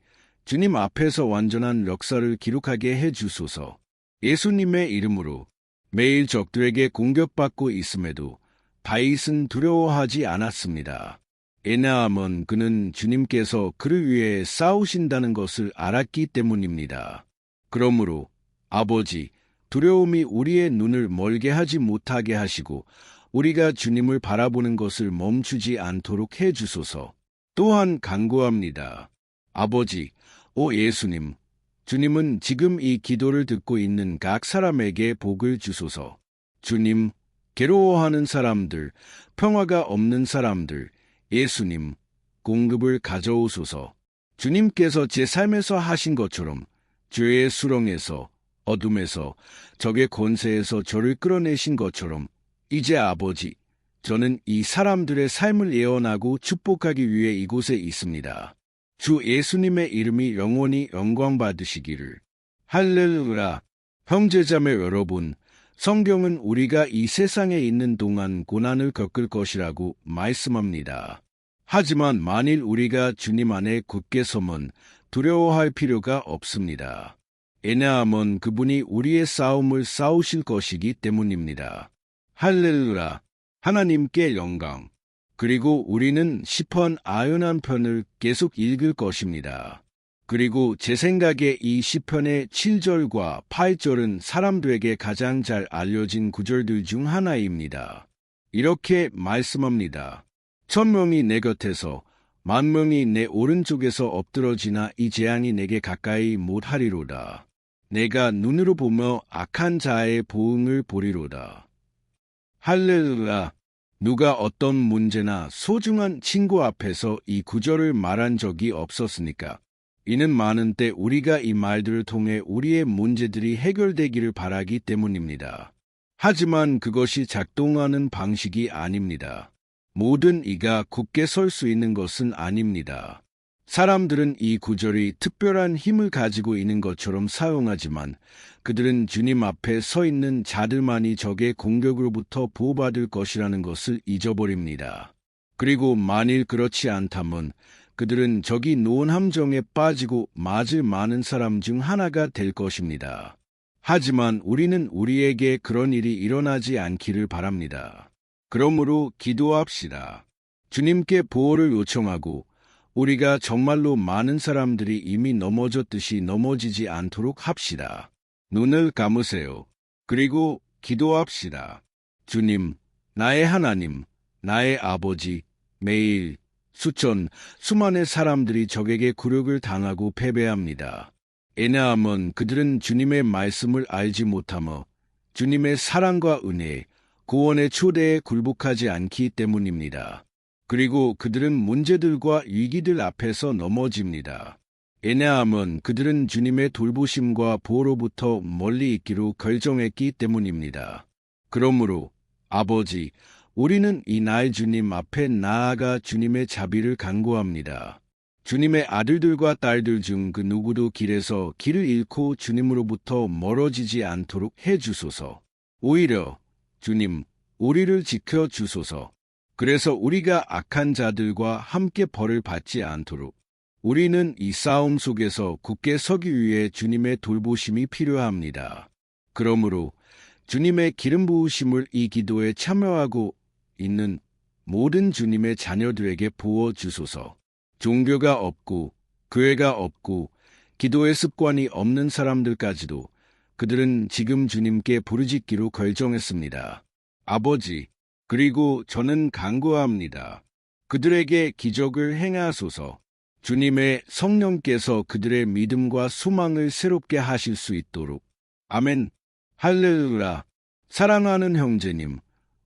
주님 앞에서 완전한 역사를 기록하게 해주소서. 예수님의 이름으로 매일 적들에게 공격받고 있음에도 다윗은 두려워하지 않았습니다. 왜냐하면 그는 주님께서 그를 위해 싸우신다는 것을 알았기 때문입니다. 그러므로 아버지, 두려움이 우리의 눈을 멀게 하지 못하게 하시고 우리가 주님을 바라보는 것을 멈추지 않도록 해주소서. 또한 간구합니다. 아버지, 오 예수님, 주님은 지금 이 기도를 듣고 있는 각 사람에게 복을 주소서. 주님, 괴로워하는 사람들, 평화가 없는 사람들, 예수님, 공급을 가져오소서. 주님께서 제 삶에서 하신 것처럼 죄의 수렁에서, 어둠에서, 적의 권세에서 저를 끌어내신 것처럼 이제 아버지, 저는 이 사람들의 삶을 예언하고 축복하기 위해 이곳에 있습니다. 주 예수님의 이름이 영원히 영광받으시기를. 할렐루야. 형제자매 여러분, 성경은 우리가 이 세상에 있는 동안 고난을 겪을 것이라고 말씀합니다. 하지만 만일 우리가 주님 안에 굳게 서면 두려워할 필요가 없습니다. 왜냐하면 그분이 우리의 싸움을 싸우실 것이기 때문입니다. 할렐루야. 하나님께 영광. 그리고 우리는 시편 91편을 계속 읽을 것입니다. 그리고 제 생각에 이 시편의 7절과 8절은 사람들에게 가장 잘 알려진 구절들 중 하나입니다. 이렇게 말씀합니다. 1000명이 내 곁에서 10,000명이 내 오른쪽에서 엎드러지나 이 재앙이 내게 가까이 못하리로다. 내가 눈으로 보며 악한 자의 보응을 보리로다. 할렐루야. 누가 어떤 문제나 소중한 친구 앞에서 이 구절을 말한 적이 없었으니까. 이는 많은 때 우리가 이 말들을 통해 우리의 문제들이 해결되기를 바라기 때문입니다. 하지만 그것이 작동하는 방식이 아닙니다. 모든 이가 굳게 설 수 있는 것은 아닙니다. 사람들은 이 구절이 특별한 힘을 가지고 있는 것처럼 사용하지만 그들은 주님 앞에 서 있는 자들만이 적의 공격으로부터 보호받을 것이라는 것을 잊어버립니다. 그리고 만일 그렇지 않다면 그들은 적이 놓은 함정에 빠지고 맞을 많은 사람 중 하나가 될 것입니다. 하지만 우리는 우리에게 그런 일이 일어나지 않기를 바랍니다. 그러므로 기도합시다. 주님께 보호를 요청하고 우리가 정말로 많은 사람들이 이미 넘어졌듯이 넘어지지 않도록 합시다. 눈을 감으세요. 그리고 기도합시다. 주님, 나의 하나님, 나의 아버지, 매일 수많은 사람들이 적에게 굴욕을 당하고 패배합니다. 왜냐하면 그들은 주님의 말씀을 알지 못하며 주님의 사랑과 은혜, 구원의 초대에 굴복하지 않기 때문입니다. 그리고 그들은 문제들과 위기들 앞에서 넘어집니다. 왜냐하면 그들은 주님의 돌보심과 보호로부터 멀리 있기로 결정했기 때문입니다. 그러므로 아버지, 우리는 이날 주님 앞에 나아가 주님의 자비를 간구합니다. 주님의 아들들과 딸들 중 그 누구도 길에서 길을 잃고 주님으로부터 멀어지지 않도록 해주소서. 오히려 주님, 우리를 지켜주소서. 그래서 우리가 악한 자들과 함께 벌을 받지 않도록 우리는 이 싸움 속에서 굳게 서기 위해 주님의 돌보심이 필요합니다. 그러므로 주님의 기름 부으심을 이 기도에 참여하고 있는 모든 주님의 자녀들에게 부어주소서. 종교가 없고 교회가 없고 기도의 습관이 없는 사람들까지도 그들은 지금 주님께 부르짖기로 결정했습니다. 아버지, 그리고 저는 간구합니다. 그들에게 기적을 행하소서. 주님의 성령께서 그들의 믿음과 소망을 새롭게 하실 수 있도록. 아멘. 할렐루야. 사랑하는 형제님,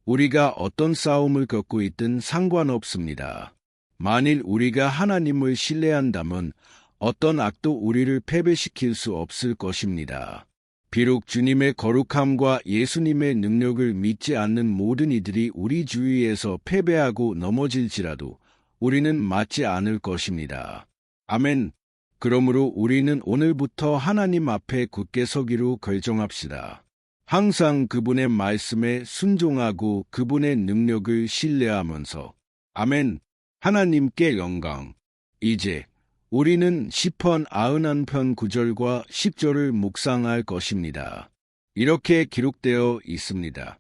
우리가 어떤 싸움을 겪고 있든 상관없습니다. 만일 우리가 하나님을 신뢰한다면 어떤 악도 우리를 패배시킬 수 없을 것입니다. 비록 주님의 거룩함과 예수님의 능력을 믿지 않는 모든 이들이 우리 주위에서 패배하고 넘어질지라도 우리는 맞지 않을 것입니다. 아멘. 그러므로 우리는 오늘부터 하나님 앞에 굳게 서기로 결정합시다. 항상 그분의 말씀에 순종하고 그분의 능력을 신뢰하면서. 아멘. 하나님께 영광. 이제 우리는 시편 91편 9절과 10절을 묵상할 것입니다. 이렇게 기록되어 있습니다.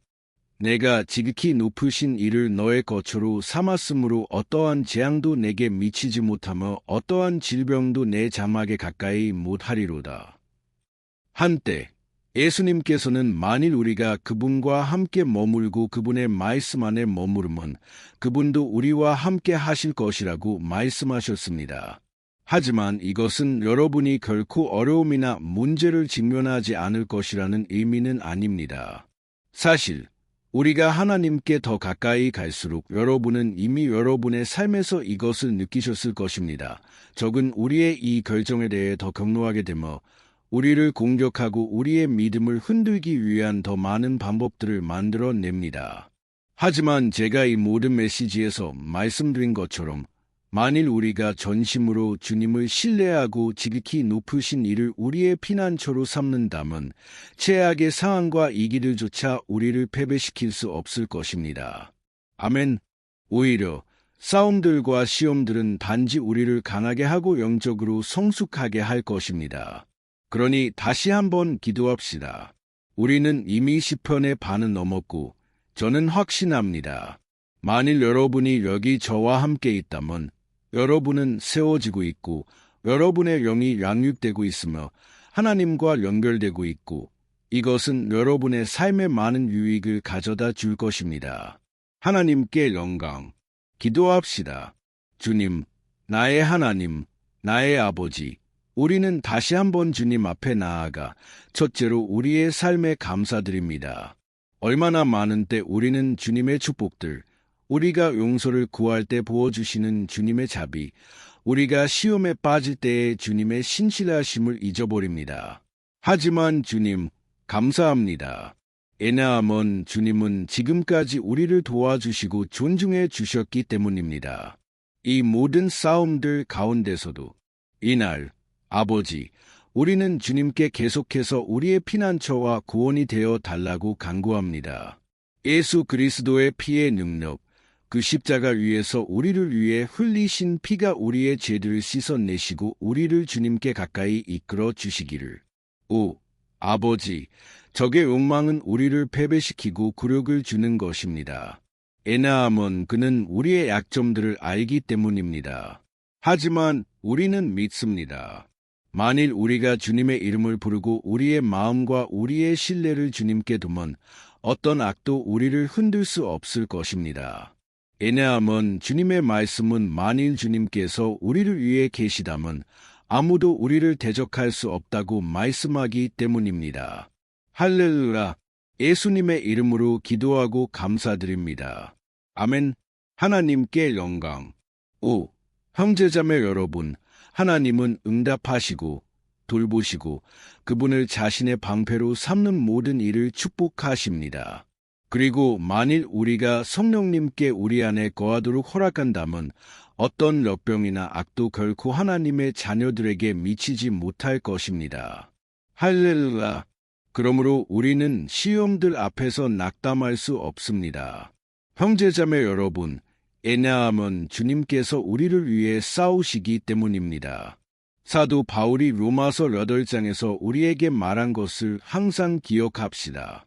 내가 지극히 높으신 이를 너의 거처로 삼았으므로 어떠한 재앙도 내게 미치지 못하며 어떠한 질병도 내 장막에 가까이 못하리로다. 한때 예수님께서는 만일 우리가 그분과 함께 머물고 그분의 말씀 안에 머무르면 그분도 우리와 함께 하실 것이라고 말씀하셨습니다. 하지만 이것은 여러분이 결코 어려움이나 문제를 직면하지 않을 것이라는 의미는 아닙니다. 사실 우리가 하나님께 더 가까이 갈수록 여러분은 이미 여러분의 삶에서 이것을 느끼셨을 것입니다. 적은 우리의 이 결정에 대해 더 경노하게 되며 우리를 공격하고 우리의 믿음을 흔들기 위한 더 많은 방법들을 만들어냅니다. 하지만 제가 이 모든 메시지에서 말씀드린 것처럼 만일 우리가 전심으로 주님을 신뢰하고 지극히 높으신 이를 우리의 피난처로 삼는다면 최악의 상황과 이기들조차 우리를 패배시킬 수 없을 것입니다. 아멘. 오히려 싸움들과 시험들은 단지 우리를 강하게 하고 영적으로 성숙하게 할 것입니다. 그러니 다시 한번 기도합시다. 우리는 이미 시편의 반은 넘었고 저는 확신합니다. 만일 여러분이 여기 저와 함께 있다면 여러분은 세워지고 있고 여러분의 영이 양육되고 있으며 하나님과 연결되고 있고 이것은 여러분의 삶에 많은 유익을 가져다 줄 것입니다. 하나님께 영광. 기도합시다. 주님, 나의 하나님, 나의 아버지, 우리는 다시 한번 주님 앞에 나아가 첫째로 우리의 삶에 감사드립니다. 얼마나 많은 때 우리는 주님의 축복들, 우리가 용서를 구할 때 부어주시는 주님의 자비, 우리가 시험에 빠질 때의 주님의 신실하심을 잊어버립니다. 하지만 주님, 감사합니다. 왜냐하면 주님은 지금까지 우리를 도와주시고 존중해 주셨기 때문입니다. 이 모든 싸움들 가운데서도 이날, 아버지, 우리는 주님께 계속해서 우리의 피난처와 구원이 되어 달라고 간구합니다. 예수 그리스도의 피의 능력, 그 십자가 위에서 우리를 위해 흘리신 피가 우리의 죄들을 씻어내시고 우리를 주님께 가까이 이끌어 주시기를. 오, 아버지, 적의 욕망은 우리를 패배시키고 굴욕을 주는 것입니다. 왜냐하면 그는 우리의 약점들을 알기 때문입니다. 하지만 우리는 믿습니다. 만일 우리가 주님의 이름을 부르고 우리의 마음과 우리의 신뢰를 주님께 두면 어떤 악도 우리를 흔들 수 없을 것입니다. 왜냐하면 주님의 말씀은 만일 주님께서 우리를 위해 계시다면 아무도 우리를 대적할 수 없다고 말씀하기 때문입니다. 할렐루야! 예수님의 이름으로 기도하고 감사드립니다. 아멘. 하나님께 영광. 오, 형제자매 여러분, 하나님은 응답하시고 돌보시고 그분을 자신의 방패로 삼는 모든 일을 축복하십니다. 그리고 만일 우리가 성령님께 우리 안에 거하도록 허락한다면 어떤 역병이나 악도 결코 하나님의 자녀들에게 미치지 못할 것입니다. 할렐루야! 그러므로 우리는 시험들 앞에서 낙담할 수 없습니다. 형제자매 여러분, 왜냐하면 주님께서 우리를 위해 싸우시기 때문입니다. 사도 바울이 로마서 8장에서 우리에게 말한 것을 항상 기억합시다.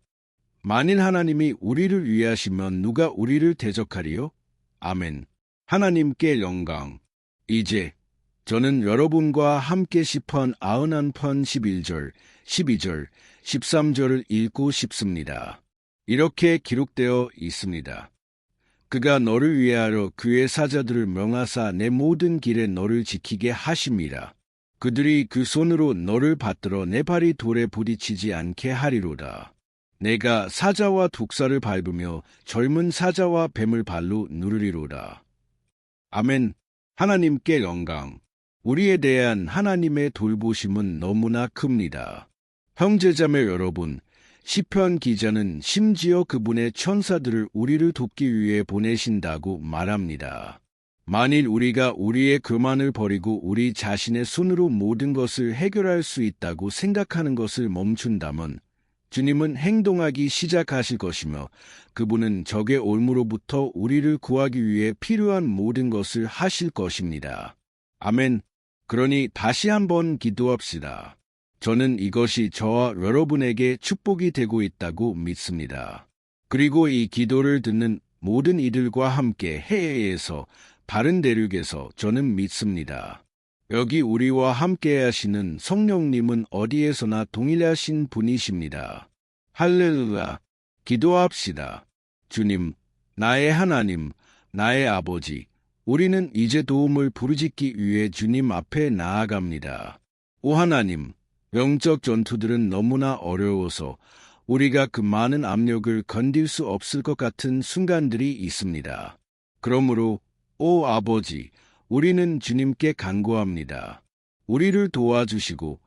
만일 하나님이 우리를 위하시면 누가 우리를 대적하리요? 아멘. 하나님께 영광. 이제 저는 여러분과 함께 시편 91편 11절, 12절, 13절을 읽고 싶습니다. 이렇게 기록되어 있습니다. 그가 너를 위하여 그의 사자들을 명하사 내 모든 길에 너를 지키게 하심이라. 그들이 그 손으로 너를 받들어 내 발이 돌에 부딪히지 않게 하리로다. 내가 사자와 독사를 밟으며 젊은 사자와 뱀을 발로 누르리로다. 아멘. 하나님께 영광. 우리에 대한 하나님의 돌보심은 너무나 큽니다. 형제자매 여러분, 시편 기자는 심지어 그분의 천사들을 우리를 돕기 위해 보내신다고 말합니다. 만일 우리가 우리의 교만을 버리고 우리 자신의 손으로 모든 것을 해결할 수 있다고 생각하는 것을 멈춘다면 주님은 행동하기 시작하실 것이며 그분은 적의 올무로부터 우리를 구하기 위해 필요한 모든 것을 하실 것입니다. 아멘. 그러니 다시 한번 기도합시다. 저는 이것이 저와 여러분에게 축복이 되고 있다고 믿습니다. 그리고 이 기도를 듣는 모든 이들과 함께 해외에서 바른 대륙에서 저는 믿습니다. 여기 우리와 함께 하시는 성령님은 어디에서나 동일하신 분이십니다. 할렐루야. 기도합시다. 주님, 나의 하나님, 나의 아버지, 우리는 이제 도움을 부르짖기 위해 주님 앞에 나아갑니다. 오 하나님, 영적 전투들은 너무나 어려워서 우리가 그 많은 압력을 건딜 수 없을 것 같은 순간들이 있습니다. 그러므로 오 아버지, 우리는 주님께 간구합니다. 우리를 도와주시고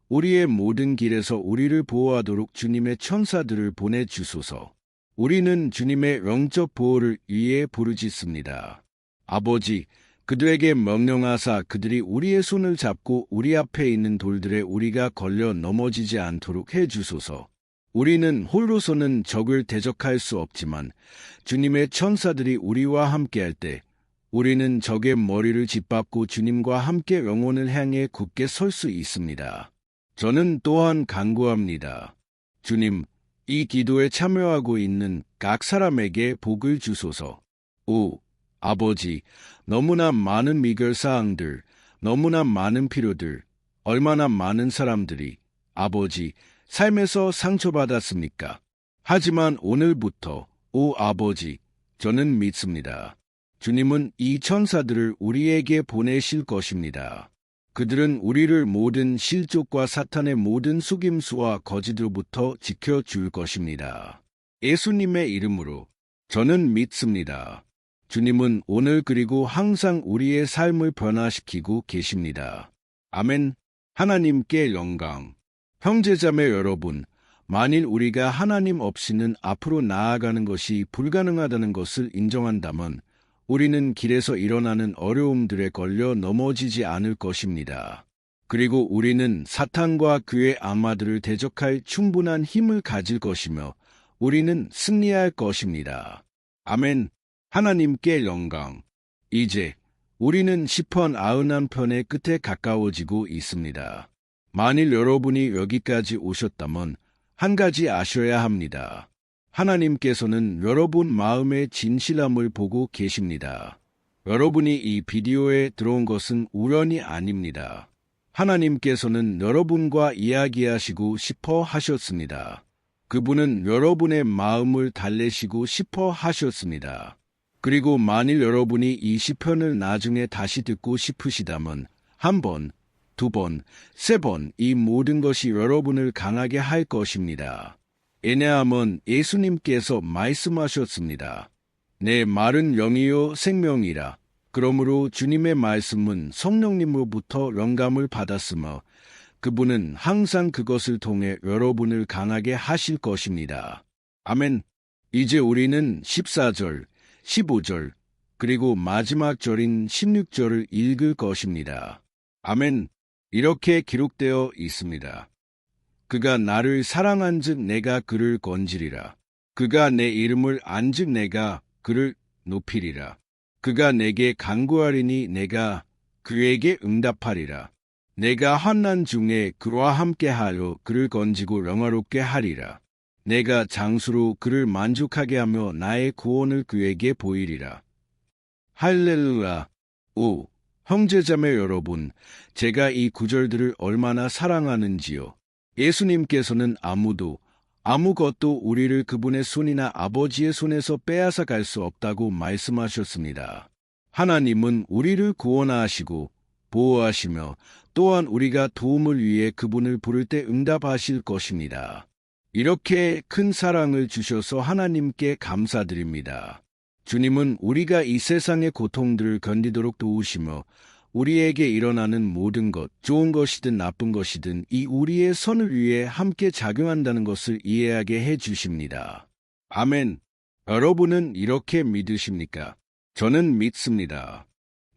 우리의 모든 길에서 우리를 보호하도록 주님의 천사들을 보내주소서. 우리는 주님의 영적 보호를 위해 부르짖습니다. 아버지, 그들에게 명령하사 그들이 우리의 손을 잡고 우리 앞에 있는 돌들에 우리가 걸려 넘어지지 않도록 해주소서. 우리는 홀로서는 적을 대적할 수 없지만 주님의 천사들이 우리와 함께할 때 우리는 적의 머리를 짓밟고 주님과 함께 영혼을 향해 굳게 설 수 있습니다. 저는 또한 간구합니다. 주님, 이 기도에 참여하고 있는 각 사람에게 복을 주소서. 오, 아버지, 너무나 많은 미결사항들, 너무나 많은 필요들, 얼마나 많은 사람들이 아버지, 삶에서 상처받았습니까? 하지만 오늘부터, 오 아버지, 저는 믿습니다. 주님은 이 천사들을 우리에게 보내실 것입니다. 그들은 우리를 모든 실족과 사탄의 모든 속임수와 거짓으로부터 지켜줄 것입니다. 예수님의 이름으로 저는 믿습니다. 주님은 오늘 그리고 항상 우리의 삶을 변화시키고 계십니다. 아멘. 하나님께 영광. 형제자매 여러분, 만일 우리가 하나님 없이는 앞으로 나아가는 것이 불가능하다는 것을 인정한다면 우리는 길에서 일어나는 어려움들에 걸려 넘어지지 않을 것입니다. 그리고 우리는 사탄과 그의 악마들을 대적할 충분한 힘을 가질 것이며 우리는 승리할 것입니다. 아멘. 하나님께 영광. 이제 우리는 시편 91편의 끝에 가까워지고 있습니다. 만일 여러분이 여기까지 오셨다면 한 가지 아셔야 합니다. 하나님께서는 여러분 마음의 진실함을 보고 계십니다. 여러분이 이 비디오에 들어온 것은 우연이 아닙니다. 하나님께서는 여러분과 이야기하시고 싶어 하셨습니다. 그분은 여러분의 마음을 달래시고 싶어 하셨습니다. 그리고 만일 여러분이 이 시편을 나중에 다시 듣고 싶으시다면 한 번, 두 번, 세 번 이 모든 것이 여러분을 강하게 할 것입니다. 왜냐하면 예수님께서 말씀하셨습니다. 내 말은 영이요 생명이라. 그러므로 주님의 말씀은 성령님으로부터 영감을 받았으며 그분은 항상 그것을 통해 여러분을 강하게 하실 것입니다. 아멘. 이제 우리는 14절, 15절, 그리고 마지막 절인 16절을 읽을 것입니다. 아멘. 이렇게 기록되어 있습니다. 그가 나를 사랑한즉 내가 그를 건지리라. 그가 내 이름을 안즉 내가 그를 높이리라. 그가 내게 간구하리니 내가 그에게 응답하리라. 내가 환난 중에 그와 함께하여 그를 건지고 영화롭게 하리라. 내가 장수로 그를 만족하게 하며 나의 구원을 그에게 보이리라. 할렐루야. 오, 형제자매 여러분, 제가 이 구절들을 얼마나 사랑하는지요. 예수님께서는 아무것도 우리를 그분의 손이나 아버지의 손에서 빼앗아 갈 수 없다고 말씀하셨습니다. 하나님은 우리를 구원하시고 보호하시며 또한 우리가 도움을 위해 그분을 부를 때 응답하실 것입니다. 이렇게 큰 사랑을 주셔서 하나님께 감사드립니다. 주님은 우리가 이 세상의 고통들을 견디도록 도우시며 우리에게 일어나는 모든 것, 좋은 것이든 나쁜 것이든 이 우리의 선을 위해 함께 작용한다는 것을 이해하게 해 주십니다. 아멘. 여러분은 이렇게 믿으십니까? 저는 믿습니다.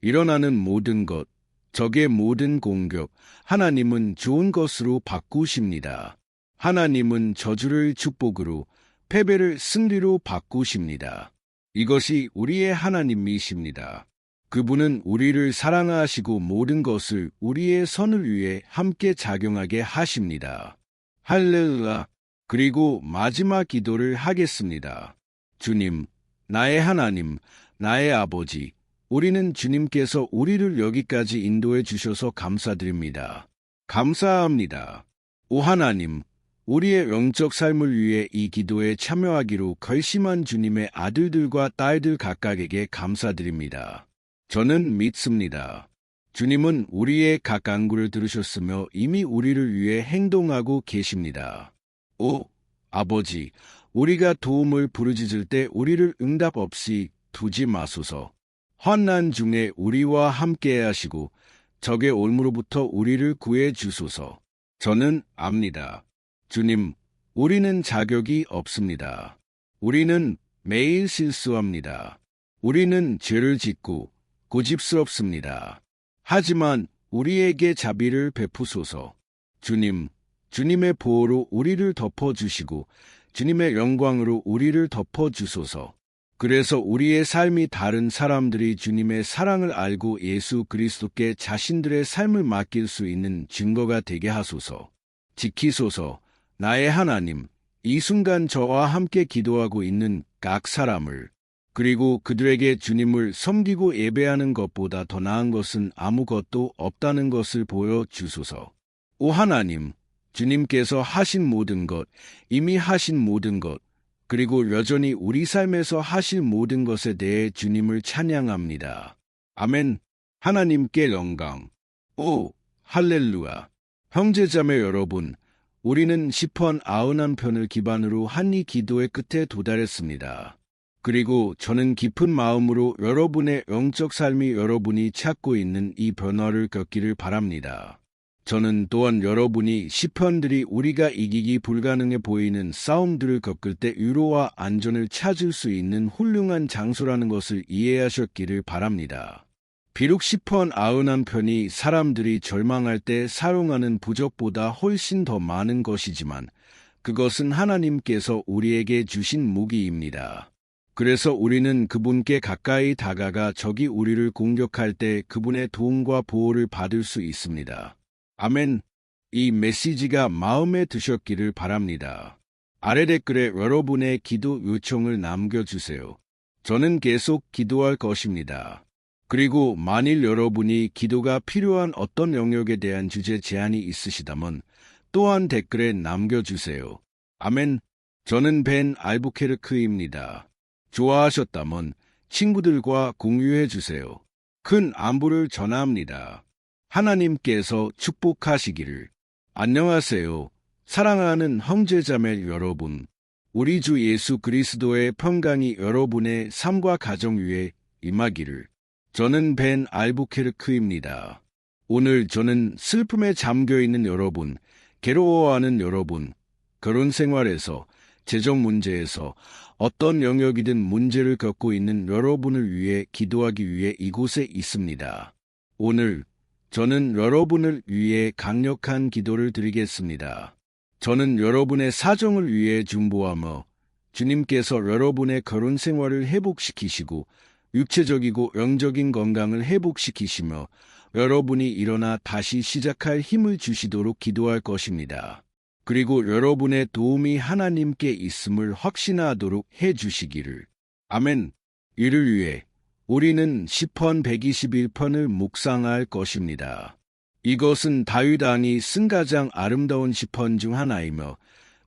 일어나는 모든 것, 적의 모든 공격, 하나님은 좋은 것으로 바꾸십니다. 하나님은 저주를 축복으로, 패배를 승리로 바꾸십니다. 이것이 우리의 하나님이십니다. 그분은 우리를 사랑하시고 모든 것을 우리의 선을 위해 함께 작용하게 하십니다. 할렐루야. 그리고 마지막 기도를 하겠습니다. 주님, 나의 하나님, 나의 아버지, 우리는 주님께서 우리를 여기까지 인도해 주셔서 감사드립니다. 감사합니다. 오 하나님, 우리의 영적 삶을 위해 이 기도에 참여하기로 결심한 주님의 아들들과 딸들 각각에게 감사드립니다. 저는 믿습니다. 주님은 우리의 각 간구를 들으셨으며 이미 우리를 위해 행동하고 계십니다. 오 아버지, 우리가 도움을 부르짖을 때 우리를 응답 없이 두지 마소서. 환난 중에 우리와 함께 하시고 적의 올무로부터 우리를 구해 주소서. 저는 압니다. 주님, 우리는 자격이 없습니다. 우리는 매일 실수합니다. 우리는 죄를 짓고 고집스럽습니다. 하지만 우리에게 자비를 베푸소서. 주님, 주님의 보호로 우리를 덮어주시고 주님의 영광으로 우리를 덮어주소서. 그래서 우리의 삶이 다른 사람들이 주님의 사랑을 알고 예수 그리스도께 자신들의 삶을 맡길 수 있는 증거가 되게 하소서. 지키소서. 나의 하나님, 이 순간 저와 함께 기도하고 있는 각 사람을, 그리고 그들에게 주님을 섬기고 예배하는 것보다 더 나은 것은 아무것도 없다는 것을 보여주소서. 오 하나님, 주님께서 하신 모든 것, 이미 하신 모든 것, 그리고 여전히 우리 삶에서 하실 모든 것에 대해 주님을 찬양합니다. 아멘. 하나님께 영광. 오, 할렐루야. 형제자매 여러분, 우리는 시편 91편을 기반으로 한 이 기도의 끝에 도달했습니다. 그리고 저는 깊은 마음으로 여러분의 영적 삶이 여러분이 찾고 있는 이 변화를 겪기를 바랍니다. 저는 또한 여러분이 시편들이 우리가 이기기 불가능해 보이는 싸움들을 겪을 때 위로와 안전을 찾을 수 있는 훌륭한 장소라는 것을 이해하셨기를 바랍니다. 비록 시편 91편이 사람들이 절망할 때 사용하는 부적보다 훨씬 더 많은 것이지만 그것은 하나님께서 우리에게 주신 무기입니다. 그래서 우리는 그분께 가까이 다가가 적이 우리를 공격할 때 그분의 도움과 보호를 받을 수 있습니다. 아멘. 이 메시지가 마음에 드셨기를 바랍니다. 아래 댓글에 여러분의 기도 요청을 남겨주세요. 저는 계속 기도할 것입니다. 그리고 만일 여러분이 기도가 필요한 어떤 영역에 대한 주제 제안이 있으시다면 또한 댓글에 남겨주세요. 아멘. 저는 벤 알부케르크입니다. 좋아하셨다면 친구들과 공유해주세요. 큰 안부를 전합니다. 하나님께서 축복하시기를. 안녕하세요. 사랑하는 형제자매 여러분. 우리 주 예수 그리스도의 평강이 여러분의 삶과 가정 위에 임하기를. 저는 벤 알부케르크입니다. 오늘 저는 슬픔에 잠겨있는 여러분, 괴로워하는 여러분, 결혼 생활에서, 재정 문제에서 어떤 영역이든 문제를 겪고 있는 여러분을 위해 기도하기 위해 이곳에 있습니다. 오늘 저는 여러분을 위해 강력한 기도를 드리겠습니다. 저는 여러분의 사정을 위해 중보하며 주님께서 여러분의 결혼 생활을 회복시키시고 육체적이고 영적인 건강을 회복시키시며 여러분이 일어나 다시 시작할 힘을 주시도록 기도할 것입니다. 그리고 여러분의 도움이 하나님께 있음을 확신하도록 해주시기를. 아멘. 이를 위해 우리는 시편 121편을 묵상할 것입니다. 이것은 다윗 왕이 쓴 가장 아름다운 시편 중 하나이며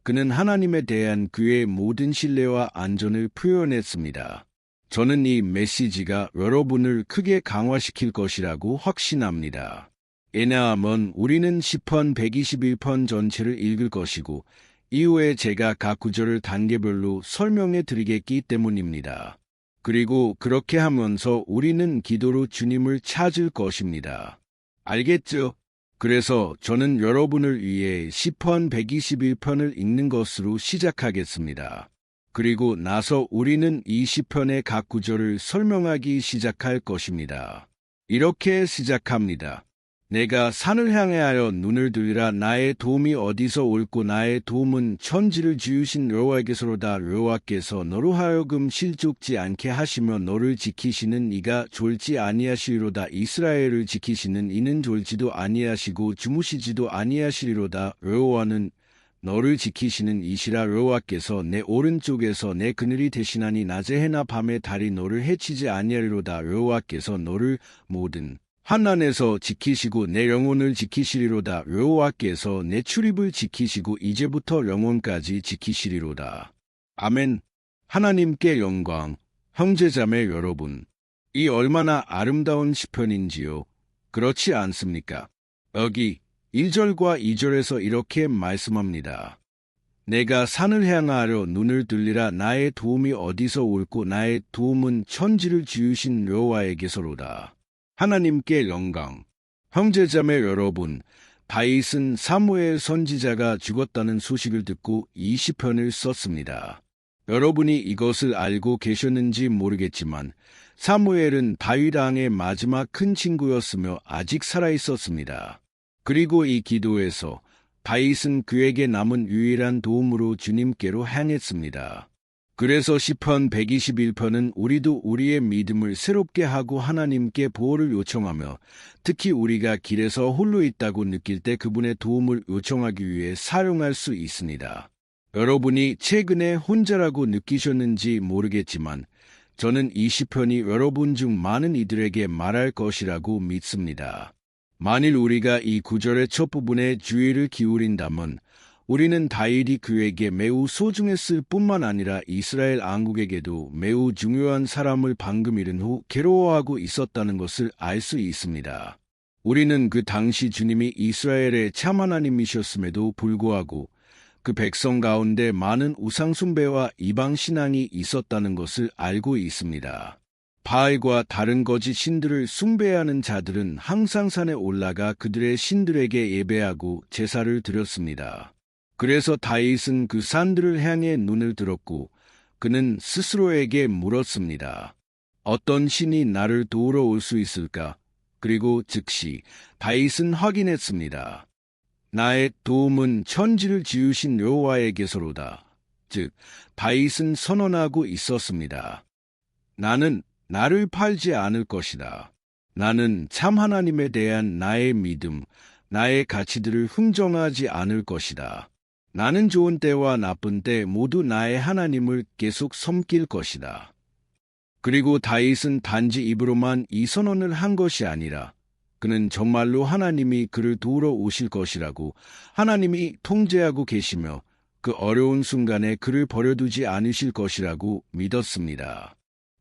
그는 하나님에 대한 그의 모든 신뢰와 안전을 표현했습니다. 저는 이 메시지가 여러분을 크게 강화시킬 것이라고 확신합니다. 왜냐하면 우리는 시편 121편 전체를 읽을 것이고 이후에 제가 각 구절을 단계별로 설명해 드리겠기 때문입니다. 그리고 그렇게 하면서 우리는 기도로 주님을 찾을 것입니다. 알겠죠? 그래서 저는 여러분을 위해 시편 121편을 읽는 것으로 시작하겠습니다. 그리고 나서 우리는 이 시편의 각 구절을 설명하기 시작할 것입니다. 이렇게 시작합니다. 내가 산을 향하여 눈을 들이라 나의 도움이 어디서 올고 나의 도움은 천지를 지으신 여호와께서로다. 여호와께서 너로 하여금 실족지 않게 하시며 너를 지키시는 이가 졸지 아니하시리로다. 이스라엘을 지키시는 이는 졸지도 아니하시고 주무시지도 아니하시리로다. 여호와는 너를 지키시는 이시라. 여호와께서 내 오른쪽에서 내 그늘이 되시나니 낮에 해나 밤에 달이 너를 해치지 아니하리로다. 여호와께서 너를 모든 환난에서 지키시고 내 영혼을 지키시리로다. 여호와께서 내 출입을 지키시고 이제부터 영혼까지 지키시리로다. 아멘. 하나님께 영광. 형제자매 여러분, 이 얼마나 아름다운 시편인지요. 그렇지 않습니까? 여기 1절과 2절에서 이렇게 말씀합니다. 내가 산을 향하여 눈을 들리라. 나의 도움이 어디서 올고 나의 도움은 천지를 지으신 여호와에게서로다. 하나님께 영광. 형제자매 여러분, 다윗은 사무엘 선지자가 죽었다는 소식을 듣고 이 시편을 썼습니다. 여러분이 이것을 알고 계셨는지 모르겠지만 사무엘은 다윗 왕의 마지막 큰 친구였으며 아직 살아있었습니다. 그리고 이 기도에서 다윗은 그에게 남은 유일한 도움으로 주님께로 향했습니다. 그래서 시편 121편은 우리도 우리의 믿음을 새롭게 하고 하나님께 보호를 요청하며 특히 우리가 길에서 홀로 있다고 느낄 때 그분의 도움을 요청하기 위해 사용할 수 있습니다. 여러분이 최근에 혼자라고 느끼셨는지 모르겠지만 저는 이 시편이 여러분 중 많은 이들에게 말할 것이라고 믿습니다. 만일 우리가 이 구절의 첫 부분에 주의를 기울인다면 우리는 다윗이 그에게 매우 소중했을 뿐만 아니라 이스라엘 왕국에게도 매우 중요한 사람을 방금 잃은 후 괴로워하고 있었다는 것을 알 수 있습니다. 우리는 그 당시 주님이 이스라엘의 참 하나님이셨음에도 불구하고 그 백성 가운데 많은 우상숭배와 이방신앙이 있었다는 것을 알고 있습니다. 바알과 다른 거짓 신들을 숭배하는 자들은 항상 산에 올라가 그들의 신들에게 예배하고 제사를 드렸습니다. 그래서 다윗은 그 산들을 향해 눈을 들었고 그는 스스로에게 물었습니다. 어떤 신이 나를 도우러 올 수 있을까? 그리고 즉시 다윗은 확인했습니다. 나의 도움은 천지를 지으신 여호와에게서로다. 즉, 다윗은 선언하고 있었습니다. 나는 나를 팔지 않을 것이다. 나는 참 하나님에 대한 나의 믿음, 나의 가치들을 흥정하지 않을 것이다. 나는 좋은 때와 나쁜 때 모두 나의 하나님을 계속 섬길 것이다. 그리고 다윗은 단지 입으로만 이 선언을 한 것이 아니라 그는 정말로 하나님이 그를 도우러 오실 것이라고, 하나님이 통제하고 계시며 그 어려운 순간에 그를 버려두지 않으실 것이라고 믿었습니다.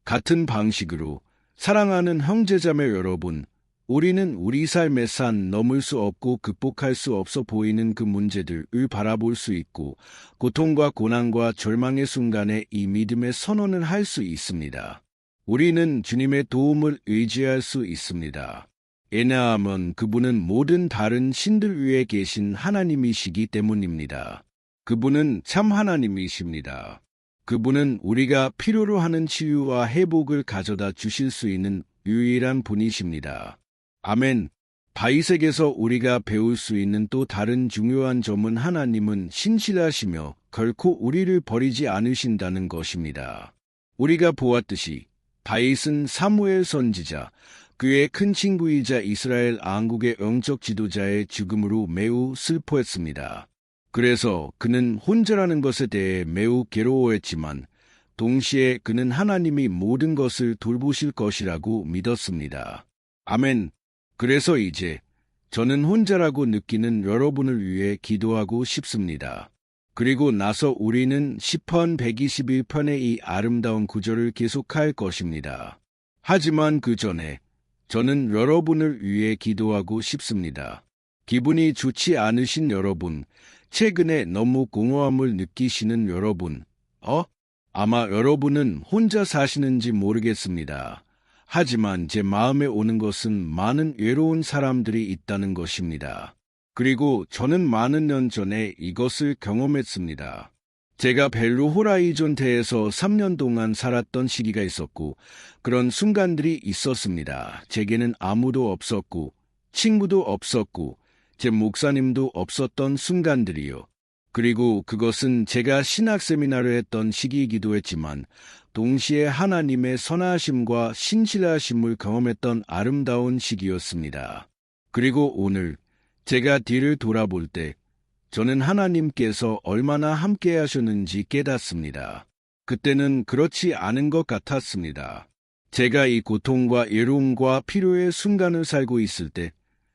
같은 방식으로 사랑하는 형제자매 여러분, 우리는 우리 삶의 산 넘을 수 없고 극복할 수 없어 보이는 그 문제들을 바라볼 수 있고 고통과 고난과 절망의 순간에 이 믿음의 선언을 할 수 있습니다. 우리는 주님의 도움을 의지할 수 있습니다. 왜냐하면 그분은 모든 다른 신들 위에 계신 하나님이시기 때문입니다. 그분은 참 하나님이십니다. 그분은 우리가 필요로 하는 치유와 회복을 가져다 주실 수 있는 유일한 분이십니다. 아멘. 다윗에게서 우리가 배울 수 있는 또 다른 중요한 점은 하나님은 신실하시며 결코 우리를 버리지 않으신다는 것입니다. 우리가 보았듯이 다윗은 사무엘 선지자, 그의 큰 친구이자 이스라엘 왕국의 영적 지도자의 죽음으로 매우 슬퍼했습니다. 그래서 그는 혼자라는 것에 대해 매우 괴로워했지만 동시에 그는 하나님이 모든 것을 돌보실 것이라고 믿었습니다. 아멘. 그래서 이제 저는 혼자라고 느끼는 여러분을 위해 기도하고 싶습니다. 그리고 나서 우리는 시편 121편의 이 아름다운 구절을 계속할 것입니다. 하지만 그 전에 저는 여러분을 위해 기도하고 싶습니다. 기분이 좋지 않으신 여러분, 최근에 너무 공허함을 느끼시는 여러분, 아마 여러분은 혼자 사시는지 모르겠습니다. 하지만 제 마음에 오는 것은 많은 외로운 사람들이 있다는 것입니다. 그리고 저는 많은 년 전에 이것을 경험했습니다. 제가 벨루 호라이존테에서 3년 동안 살았던 시기가 있었고 그런 순간들이 있었습니다. 제게는 아무도 없었고 친구도 없었고 제 목사님도 없었던 순간들이요. 그리고 그것은 제가 신학 세미나를 했던 시기이기도 했지만 동시에 하나님의 선하심과 신실하심을 경험했던 아름다운 시기였습니다. 그리고 오늘 제가 뒤를 돌아볼 때 저는 하나님께서 얼마나 함께 하셨는지 깨닫습니다. 그때는 그렇지 않은 것 같았습니다. 제가 이 고통과 외로움과 필요의 순간을 살고 있을 때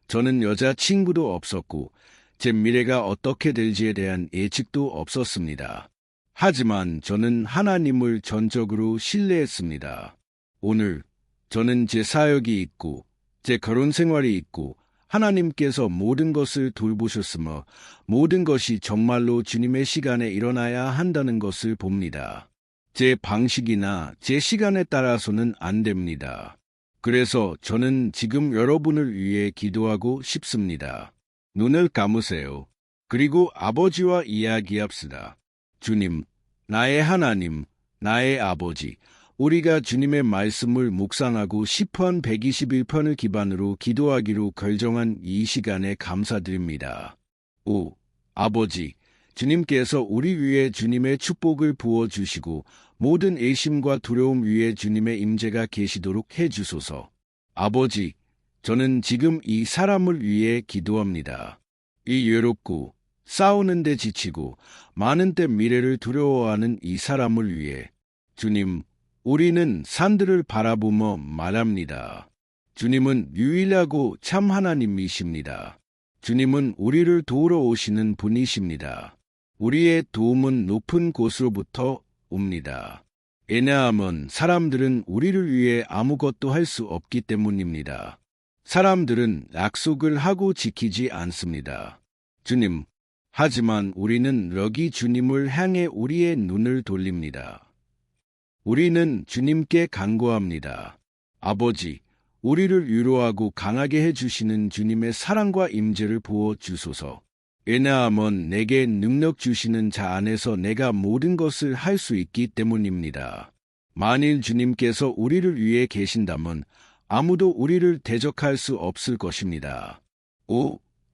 저는 여자친구도 없었고 제 미래가 어떻게 될지에 대한 예측도 없었습니다. 하지만 저는 하나님을 전적으로 신뢰했습니다. 오늘 저는 제 사역이 있고 제 결혼 생활이 있고 하나님께서 모든 것을 돌보셨으며 모든 것이 정말로 주님의 시간에 일어나야 한다는 것을 봅니다. 제 방식이나 제 시간에 따라서는 안 됩니다. 그래서 저는 지금 여러분을 위해 기도하고 싶습니다. 눈을 감으세요. 그리고 아버지와 이야기합시다. 주님, 나의 하나님, 나의 아버지, 우리가 주님의 말씀을 묵상하고 시편 121편을 기반으로 기도하기로 결정한 이 시간에 감사드립니다. 아버지, 주님께서 우리 위에 주님의 축복을 부어주시고 모든 의심과 두려움 위에 주님의 임재가 계시도록 해주소서. 아버지, 저는 지금 이 사람을 위해 기도합니다. 이 외롭고 싸우는데 지치고 많은 때 미래를 두려워하는 이 사람을 위해 주님, 우리는 산들을 바라보며 말합니다. 주님은 유일하고 참 하나님이십니다. 주님은 우리를 도우러 오시는 분이십니다. 우리의 도움은 높은 곳으로부터 옵니다. 왜냐하면 사람들은 우리를 위해 아무것도 할 수 없기 때문입니다. 사람들은 약속을 하고 지키지 않습니다. 주님, 하지만 우리는 여기 주님을 향해 우리의 눈을 돌립니다. 우리는 주님께 간구합니다. 아버지, 우리를 위로하고 강하게 해주시는 주님의 사랑과 임재를 부어주소서. 왜냐하면 내게 능력 주시는 자 안에서 내가 모든 것을 할 수 있기 때문입니다. 만일 주님께서 우리를 위해 계신다면 아무도 우리를 대적할 수 없을 것입니다.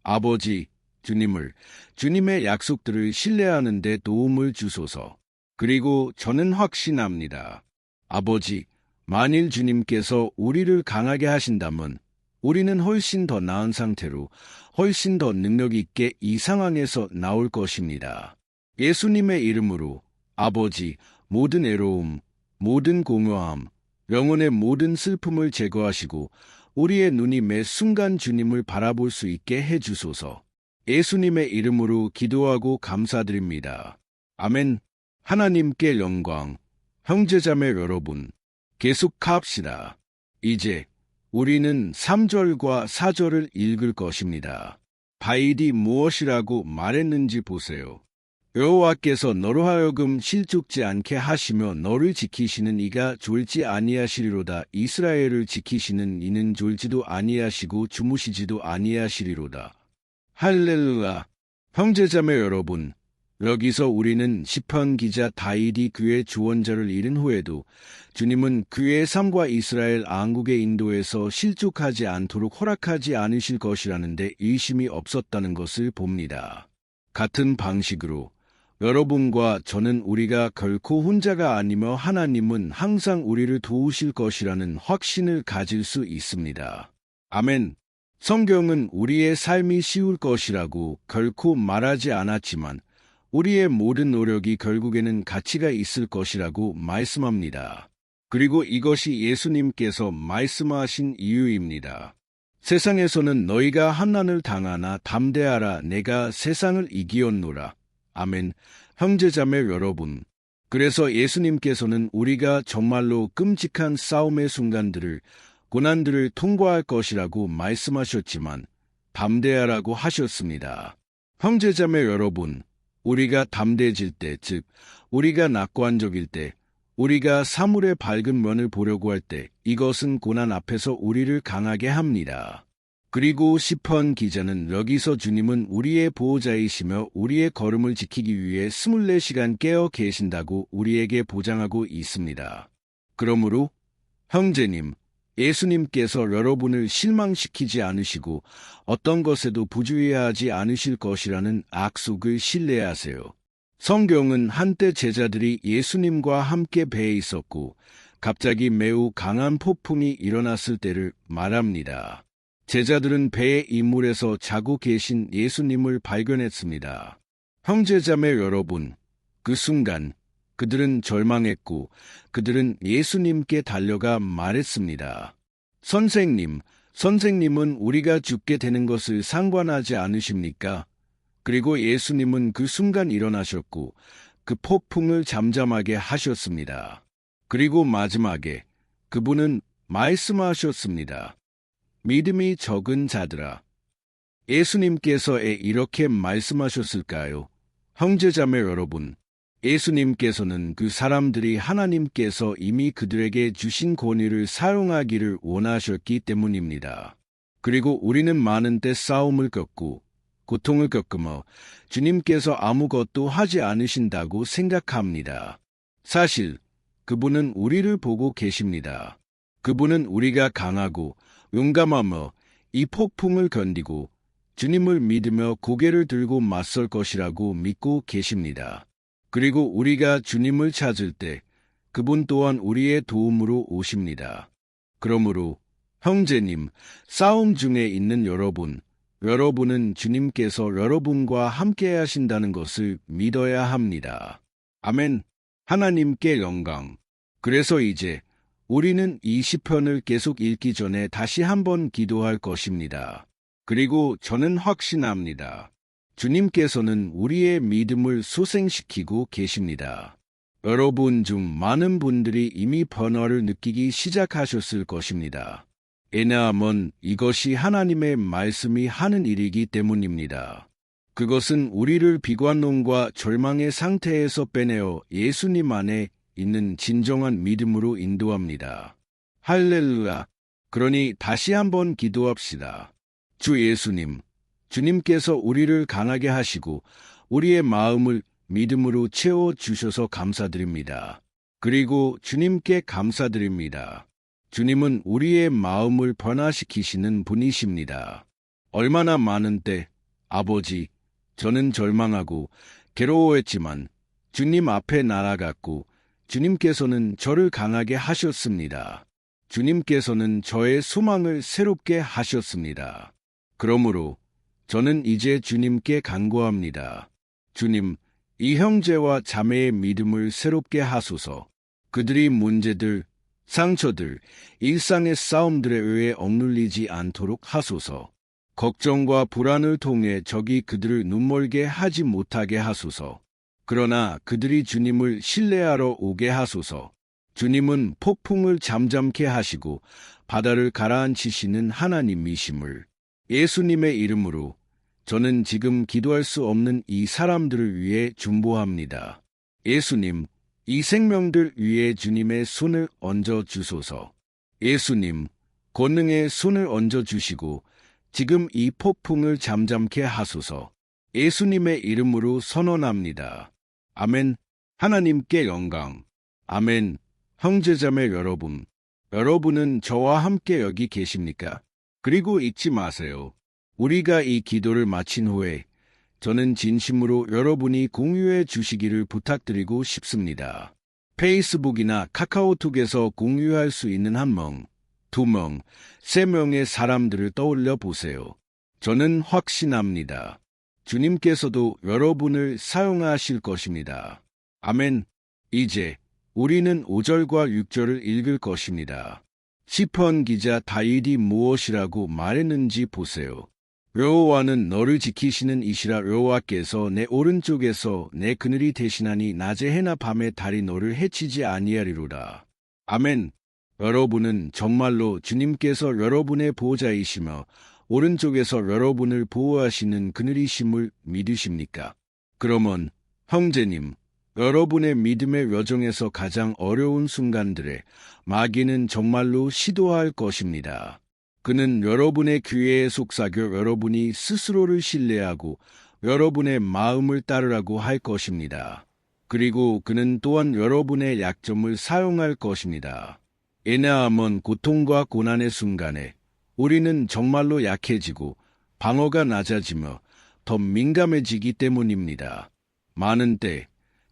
아버지, 주님의 약속들을 신뢰하는 데 도움을 주소서. 그리고 저는 확신합니다. 아버지, 만일 주님께서 우리를 강하게 하신다면 우리는 훨씬 더 나은 상태로 훨씬 더 능력 있게 이 상황에서 나올 것입니다. 예수님의 이름으로 아버지, 모든 애로움, 모든 공허함, 영혼의 모든 슬픔을 제거하시고 우리의 눈이 매 순간 주님을 바라볼 수 있게 해주소서. 예수님의 이름으로 기도하고 감사드립니다. 아멘. 하나님께 영광. 형제자매 여러분, 계속합시다. 이제 우리는 3절과 4절을 읽을 것입니다. 바일이 무엇이라고 말했는지 보세요. 여호와께서 너로 하여금 실족지 않게 하시며 너를 지키시는 이가 졸지 아니하시리로다. 이스라엘을 지키시는 이는 졸지도 아니하시고 주무시지도 아니하시리로다. 할렐루야. 형제자매 여러분, 여기서 우리는 시편 기자 다윗이 그의 주원자를 잃은 후에도 주님은 그의 삶과 이스라엘 왕국의 인도에서 실족하지 않도록 허락하지 않으실 것이라는 데 의심이 없었다는 것을 봅니다. 같은 방식으로 여러분과 저는 우리가 결코 혼자가 아니며 하나님은 항상 우리를 도우실 것이라는 확신을 가질 수 있습니다. 아멘. 성경은 우리의 삶이 쉬울 것이라고 결코 말하지 않았지만 우리의 모든 노력이 결국에는 가치가 있을 것이라고 말씀합니다. 그리고 이것이 예수님께서 말씀하신 이유입니다. 세상에서는 너희가 환난을 당하나 담대하라, 내가 세상을 이기었노라. 아멘. 형제자매 여러분, 그래서 예수님께서는 우리가 정말로 끔찍한 싸움의 순간들을, 고난들을 통과할 것이라고 말씀하셨지만 담대하라고 하셨습니다. 형제자매 여러분, 우리가 담대해질 때, 즉 우리가 낙관적일 때, 우리가 사물의 밝은 면을 보려고 할 때, 이것은 고난 앞에서 우리를 강하게 합니다. 그리고 시편 기자는 여기서 주님은 우리의 보호자이시며 우리의 걸음을 지키기 위해 24시간 깨어 계신다고 우리에게 보장하고 있습니다. 그러므로 형제님, 예수님께서 여러분을 실망시키지 않으시고 어떤 것에도 부주의하지 않으실 것이라는 약속을 신뢰하세요. 성경은 한때 제자들이 예수님과 함께 배에 있었고 갑자기 매우 강한 폭풍이 일어났을 때를 말합니다. 제자들은 배의 이물에서 자고 계신 예수님을 발견했습니다. 형제자매 여러분, 그 순간 그들은 절망했고 그들은 예수님께 달려가 말했습니다. 선생님은 우리가 죽게 되는 것을 상관하지 않으십니까? 그리고 예수님은 그 순간 일어나셨고 그 폭풍을 잠잠하게 하셨습니다. 그리고 마지막에 그분은 말씀하셨습니다. 믿음이 적은 자들아. 예수님께서 이렇게 말씀하셨을까요? 형제자매 여러분, 예수님께서는 그 사람들이 하나님께서 이미 그들에게 주신 권위를 사용하기를 원하셨기 때문입니다. 그리고 우리는 많은 때 싸움을 겪고 고통을 겪으며 주님께서 아무것도 하지 않으신다고 생각합니다. 사실 그분은 우리를 보고 계십니다. 그분은 우리가 강하고 용감하며 이 폭풍을 견디고 주님을 믿으며 고개를 들고 맞설 것이라고 믿고 계십니다. 그리고 우리가 주님을 찾을 때 그분 또한 우리의 도움으로 오십니다. 그러므로 형제님, 싸움 중에 있는 여러분은 주님께서 여러분과 함께 하신다는 것을 믿어야 합니다. 아멘. 하나님께 영광. 그래서 이제 우리는 이 시편을 계속 읽기 전에 다시 한번 기도할 것입니다. 그리고 저는 확신합니다. 주님께서는 우리의 믿음을 소생시키고 계십니다. 여러분 중 많은 분들이 이미 변화를 느끼기 시작하셨을 것입니다. 왜냐하면 이것이 하나님의 말씀이 하는 일이기 때문입니다. 그것은 우리를 비관론과 절망의 상태에서 빼내어 예수님 안에 있는 진정한 믿음으로 인도합니다. 할렐루야! 그러니 다시 한번 기도합시다. 주 예수님, 주님께서 우리를 강하게 하시고 우리의 마음을 믿음으로 채워주셔서 감사드립니다. 그리고 주님께 감사드립니다. 주님은 우리의 마음을 변화시키시는 분이십니다. 얼마나 많은 때, 아버지, 저는 절망하고 괴로워했지만 주님 앞에 날아갔고 주님께서는 저를 강하게 하셨습니다. 주님께서는 저의 소망을 새롭게 하셨습니다. 그러므로 저는 이제 주님께 간구합니다. 주님, 이 형제와 자매의 믿음을 새롭게 하소서. 그들이 문제들, 상처들, 일상의 싸움들에 의해 억눌리지 않도록 하소서. 걱정과 불안을 통해 적이 그들을 눈멀게 하지 못하게 하소서. 그러나 그들이 주님을 신뢰하러 오게 하소서. 주님은 폭풍을 잠잠케 하시고 바다를 가라앉히시는 하나님이심을 예수님의 이름으로 저는 지금 기도할 수 없는 이 사람들을 위해 중보합니다. 예수님, 이 생명들 위에 주님의 손을 얹어 주소서. 예수님, 권능의 손을 얹어 주시고 지금 이 폭풍을 잠잠케 하소서. 예수님의 이름으로 선언합니다. 아멘. 하나님께 영광. 아멘. 형제자매 여러분은 저와 함께 여기 계십니까? 그리고 잊지 마세요. 우리가 이 기도를 마친 후에 저는 진심으로 여러분이 공유해 주시기를 부탁드리고 싶습니다. 페이스북이나 카카오톡에서 공유할 수 있는 1명, 2명, 3명의 사람들을 떠올려 보세요. 저는 확신합니다. 주님께서도 여러분을 사용하실 것입니다. 아멘. 이제 우리는 5절과 6절을 읽을 것입니다. 시편 기자 다윗이 무엇이라고 말했는지 보세요. 여호와는 너를 지키시는 이시라. 여호와께서 내 오른쪽에서 내 그늘이 되시나니 낮에 해나 밤에 달이 너를 해치지 아니하리로다. 아멘. 여러분은 정말로 주님께서 여러분의 보호자이시며 오른쪽에서 여러분을 보호하시는 그늘이심을 믿으십니까? 그러면 형제님, 여러분의 믿음의 여정에서 가장 어려운 순간들에 마귀는 정말로 시도할 것입니다. 그는 여러분의 기회에 속삭여 여러분이 스스로를 신뢰하고 여러분의 마음을 따르라고 할 것입니다. 그리고 그는 또한 여러분의 약점을 사용할 것입니다. 왜냐하면 고통과 고난의 순간에 우리는 정말로 약해지고 방어가 낮아지며 더 민감해지기 때문입니다. 많은 때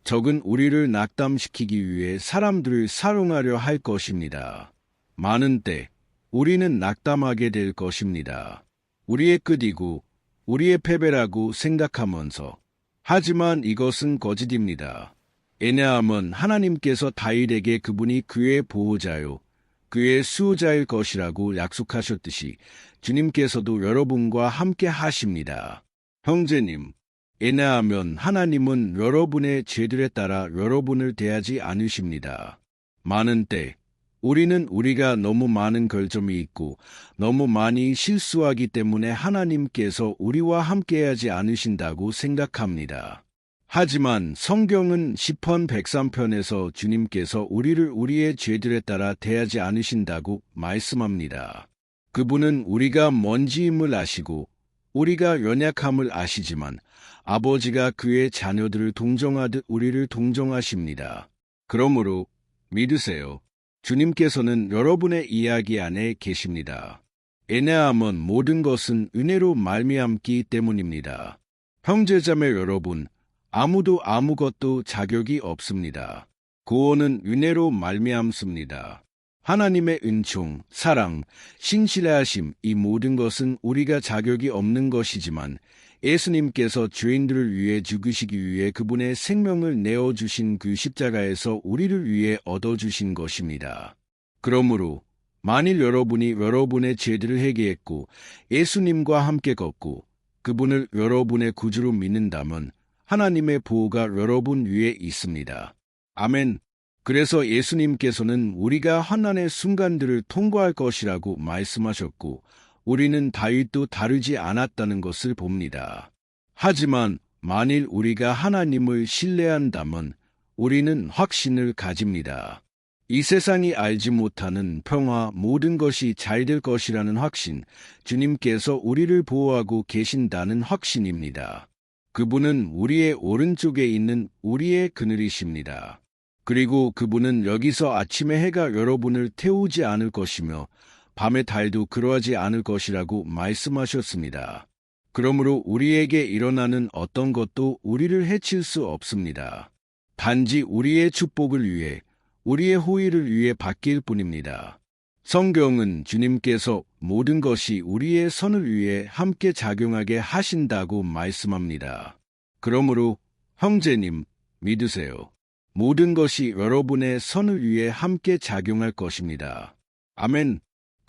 적은 우리를 낙담시키기 위해 사람들을 사용하려 할 것입니다. 많은 때 우리는 낙담하게 될 것입니다. 우리의 끝이고 우리의 패배라고 생각하면서. 하지만 이것은 거짓입니다. 왜냐하면 하나님께서 다윗에게 그분이 그의 보호자요, 그의 수호자일 것이라고 약속하셨듯이 주님께서도 여러분과 함께 하십니다. 형제님, 왜냐하면 하나님은 여러분의 죄들에 따라 여러분을 대하지 않으십니다. 많은 때 우리는 우리가 너무 많은 결점이 있고 너무 많이 실수하기 때문에 하나님께서 우리와 함께하지 않으신다고 생각합니다. 하지만 성경은 시편 103편에서 주님께서 우리를 우리의 죄들에 따라 대하지 않으신다고 말씀합니다. 그분은 우리가 먼지임을 아시고 우리가 연약함을 아시지만 아버지가 그의 자녀들을 동정하듯 우리를 동정하십니다. 그러므로 믿으세요. 주님께서는 여러분의 이야기 안에 계십니다. 왜냐하면 모든 것은 은혜로 말미암기 때문입니다. 형제자매 여러분, 아무도 아무것도 자격이 없습니다. 구원은 은혜로 말미암습니다. 하나님의 은총, 사랑, 신실하심 이 모든 것은 우리가 자격이 없는 것이지만 예수님께서 죄인들을 위해 죽으시기 위해 그분의 생명을 내어주신 그 십자가에서 우리를 위해 얻어주신 것입니다. 그러므로 만일 여러분이 여러분의 죄들을 회개했고 예수님과 함께 걷고 그분을 여러분의 구주로 믿는다면 하나님의 보호가 여러분 위에 있습니다. 아멘. 그래서 예수님께서는 우리가 환난의 순간들을 통과할 것이라고 말씀하셨고 우리는 다윗도 다르지 않았다는 것을 봅니다. 하지만 만일 우리가 하나님을 신뢰한다면 우리는 확신을 가집니다. 이 세상이 알지 못하는 평화, 모든 것이 잘 될 것이라는 확신, 주님께서 우리를 보호하고 계신다는 확신입니다. 그분은 우리의 오른쪽에 있는 우리의 그늘이십니다. 그리고 그분은 여기서 아침에 해가 여러분을 태우지 않을 것이며 밤의 달도 그러하지 않을 것이라고 말씀하셨습니다. 그러므로 우리에게 일어나는 어떤 것도 우리를 해칠 수 없습니다. 단지 우리의 축복을 위해, 우리의 호의를 위해 바뀔 뿐입니다. 성경은 주님께서 모든 것이 우리의 선을 위해 함께 작용하게 하신다고 말씀합니다. 그러므로 형제님, 믿으세요. 모든 것이 여러분의 선을 위해 함께 작용할 것입니다. 아멘.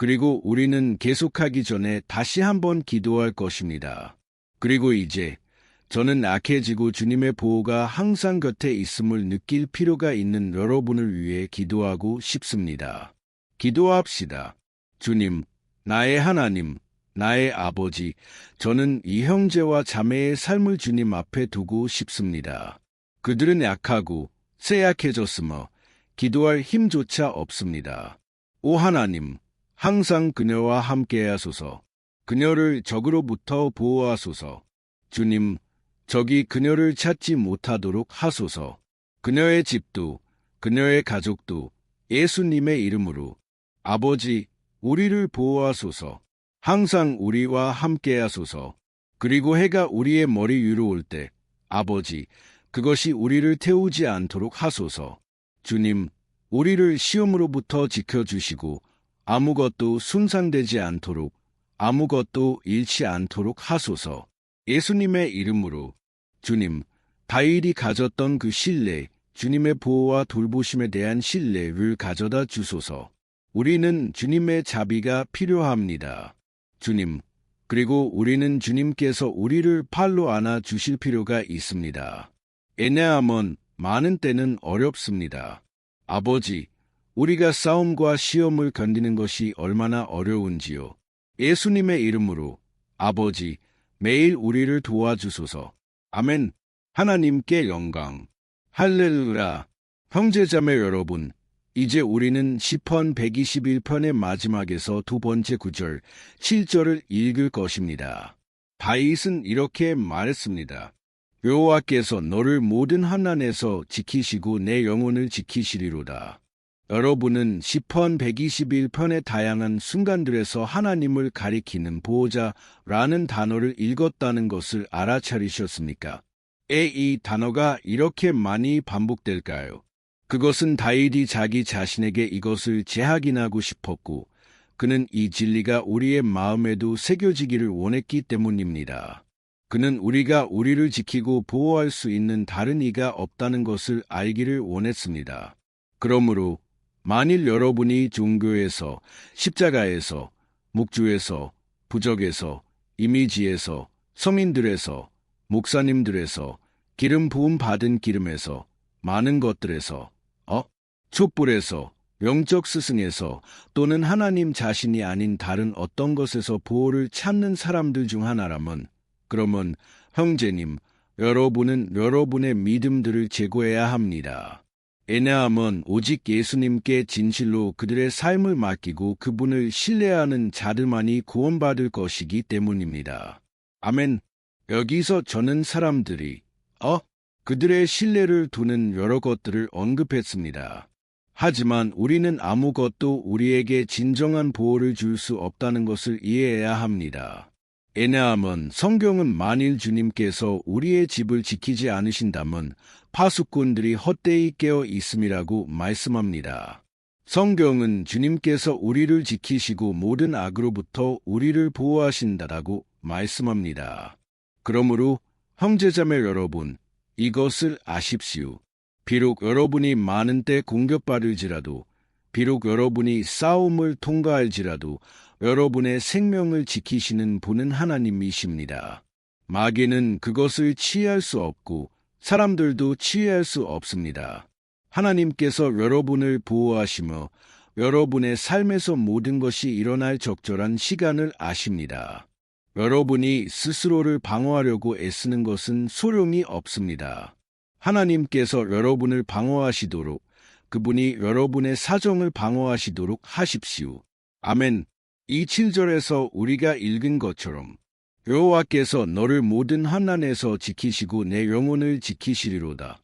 그리고 우리는 계속하기 전에 다시 한번 기도할 것입니다. 그리고 이제 저는 약해지고 주님의 보호가 항상 곁에 있음을 느낄 필요가 있는 여러분을 위해 기도하고 싶습니다. 기도합시다. 주님, 나의 하나님, 나의 아버지, 저는 이 형제와 자매의 삶을 주님 앞에 두고 싶습니다. 그들은 약하고 쇠약해졌으며 기도할 힘조차 없습니다. 오 하나님, 항상 그녀와 함께하소서. 그녀를 적으로부터 보호하소서. 주님, 적이 그녀를 찾지 못하도록 하소서. 그녀의 집도, 그녀의 가족도 예수님의 이름으로 아버지, 우리를 보호하소서. 항상 우리와 함께하소서. 그리고 해가 우리의 머리 위로 올 때, 아버지, 그것이 우리를 태우지 않도록 하소서. 주님, 우리를 시험으로부터 지켜주시고 아무것도 손상되지 않도록, 아무것도 잃지 않도록 하소서. 예수님의 이름으로 주님, 다윗이 가졌던 그 신뢰, 주님의 보호와 돌보심에 대한 신뢰를 가져다 주소서. 우리는 주님의 자비가 필요합니다. 주님, 그리고 우리는 주님께서 우리를 팔로 안아 주실 필요가 있습니다. 왜냐하면 많은 때는 어렵습니다. 아버지, 우리가 싸움과 시험을 견디는 것이 얼마나 어려운지요. 예수님의 이름으로 아버지, 매일 우리를 도와주소서. 아멘. 하나님께 영광. 할렐루야. 형제자매 여러분, 이제 우리는 시편 121편의 마지막에서 두 번째 구절, 7절을 읽을 것입니다. 다윗은 이렇게 말했습니다. 여호와께서 너를 모든 환난에서 지키시고 내 영혼을 지키시리로다. 여러분은 시편 121편의 다양한 순간들에서 하나님을 가리키는 보호자라는 단어를 읽었다는 것을 알아차리셨습니까? 왜 이 단어가 이렇게 많이 반복될까요? 그것은 다윗이 자기 자신에게 이것을 재확인하고 싶었고, 그는 이 진리가 우리의 마음에도 새겨지기를 원했기 때문입니다. 그는 우리가 우리를 지키고 보호할 수 있는 다른 이가 없다는 것을 알기를 원했습니다. 그러므로 만일 여러분이 종교에서, 십자가에서, 묵주에서, 부적에서, 이미지에서, 성인들에서, 목사님들에서, 기름 부음 받은 기름에서, 많은 것들에서, 촛불에서, 영적 스승에서 또는 하나님 자신이 아닌 다른 어떤 것에서 보호를 찾는 사람들 중 하나라면, 그러면 형제님, 여러분은 여러분의 믿음들을 제고해야 합니다. 왜냐하면 오직 예수님께 진실로 그들의 삶을 맡기고 그분을 신뢰하는 자들만이 구원받을 것이기 때문입니다. 아멘. 여기서 저는 사람들이 그들의 신뢰를 두는 여러 것들을 언급했습니다. 하지만 우리는 아무것도 우리에게 진정한 보호를 줄 수 없다는 것을 이해해야 합니다. 왜냐하면 성경은 만일 주님께서 우리의 집을 지키지 않으신다면 파수꾼들이 헛되이 깨어 있음이라고 말씀합니다. 성경은 주님께서 우리를 지키시고 모든 악으로부터 우리를 보호하신다라고 말씀합니다. 그러므로 형제자매 여러분, 이것을 아십시오. 비록 여러분이 많은 때 공격받을지라도, 비록 여러분이 싸움을 통과할지라도 여러분의 생명을 지키시는 분은 하나님이십니다. 마귀는 그것을 치유할 수 없고 사람들도 치유할 수 없습니다. 하나님께서 여러분을 보호하시며 여러분의 삶에서 모든 것이 일어날 적절한 시간을 아십니다. 여러분이 스스로를 방어하려고 애쓰는 것은 소용이 없습니다. 하나님께서 여러분을 방어하시도록, 그분이 여러분의 사정을 방어하시도록 하십시오. 아멘. 이 7절에서 우리가 읽은 것처럼 여호와께서 너를 모든 환난에서 지키시고 내 영혼을 지키시리로다.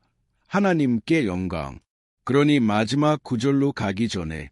하나님께 영광. 그러니 마지막 구절로 가기 전에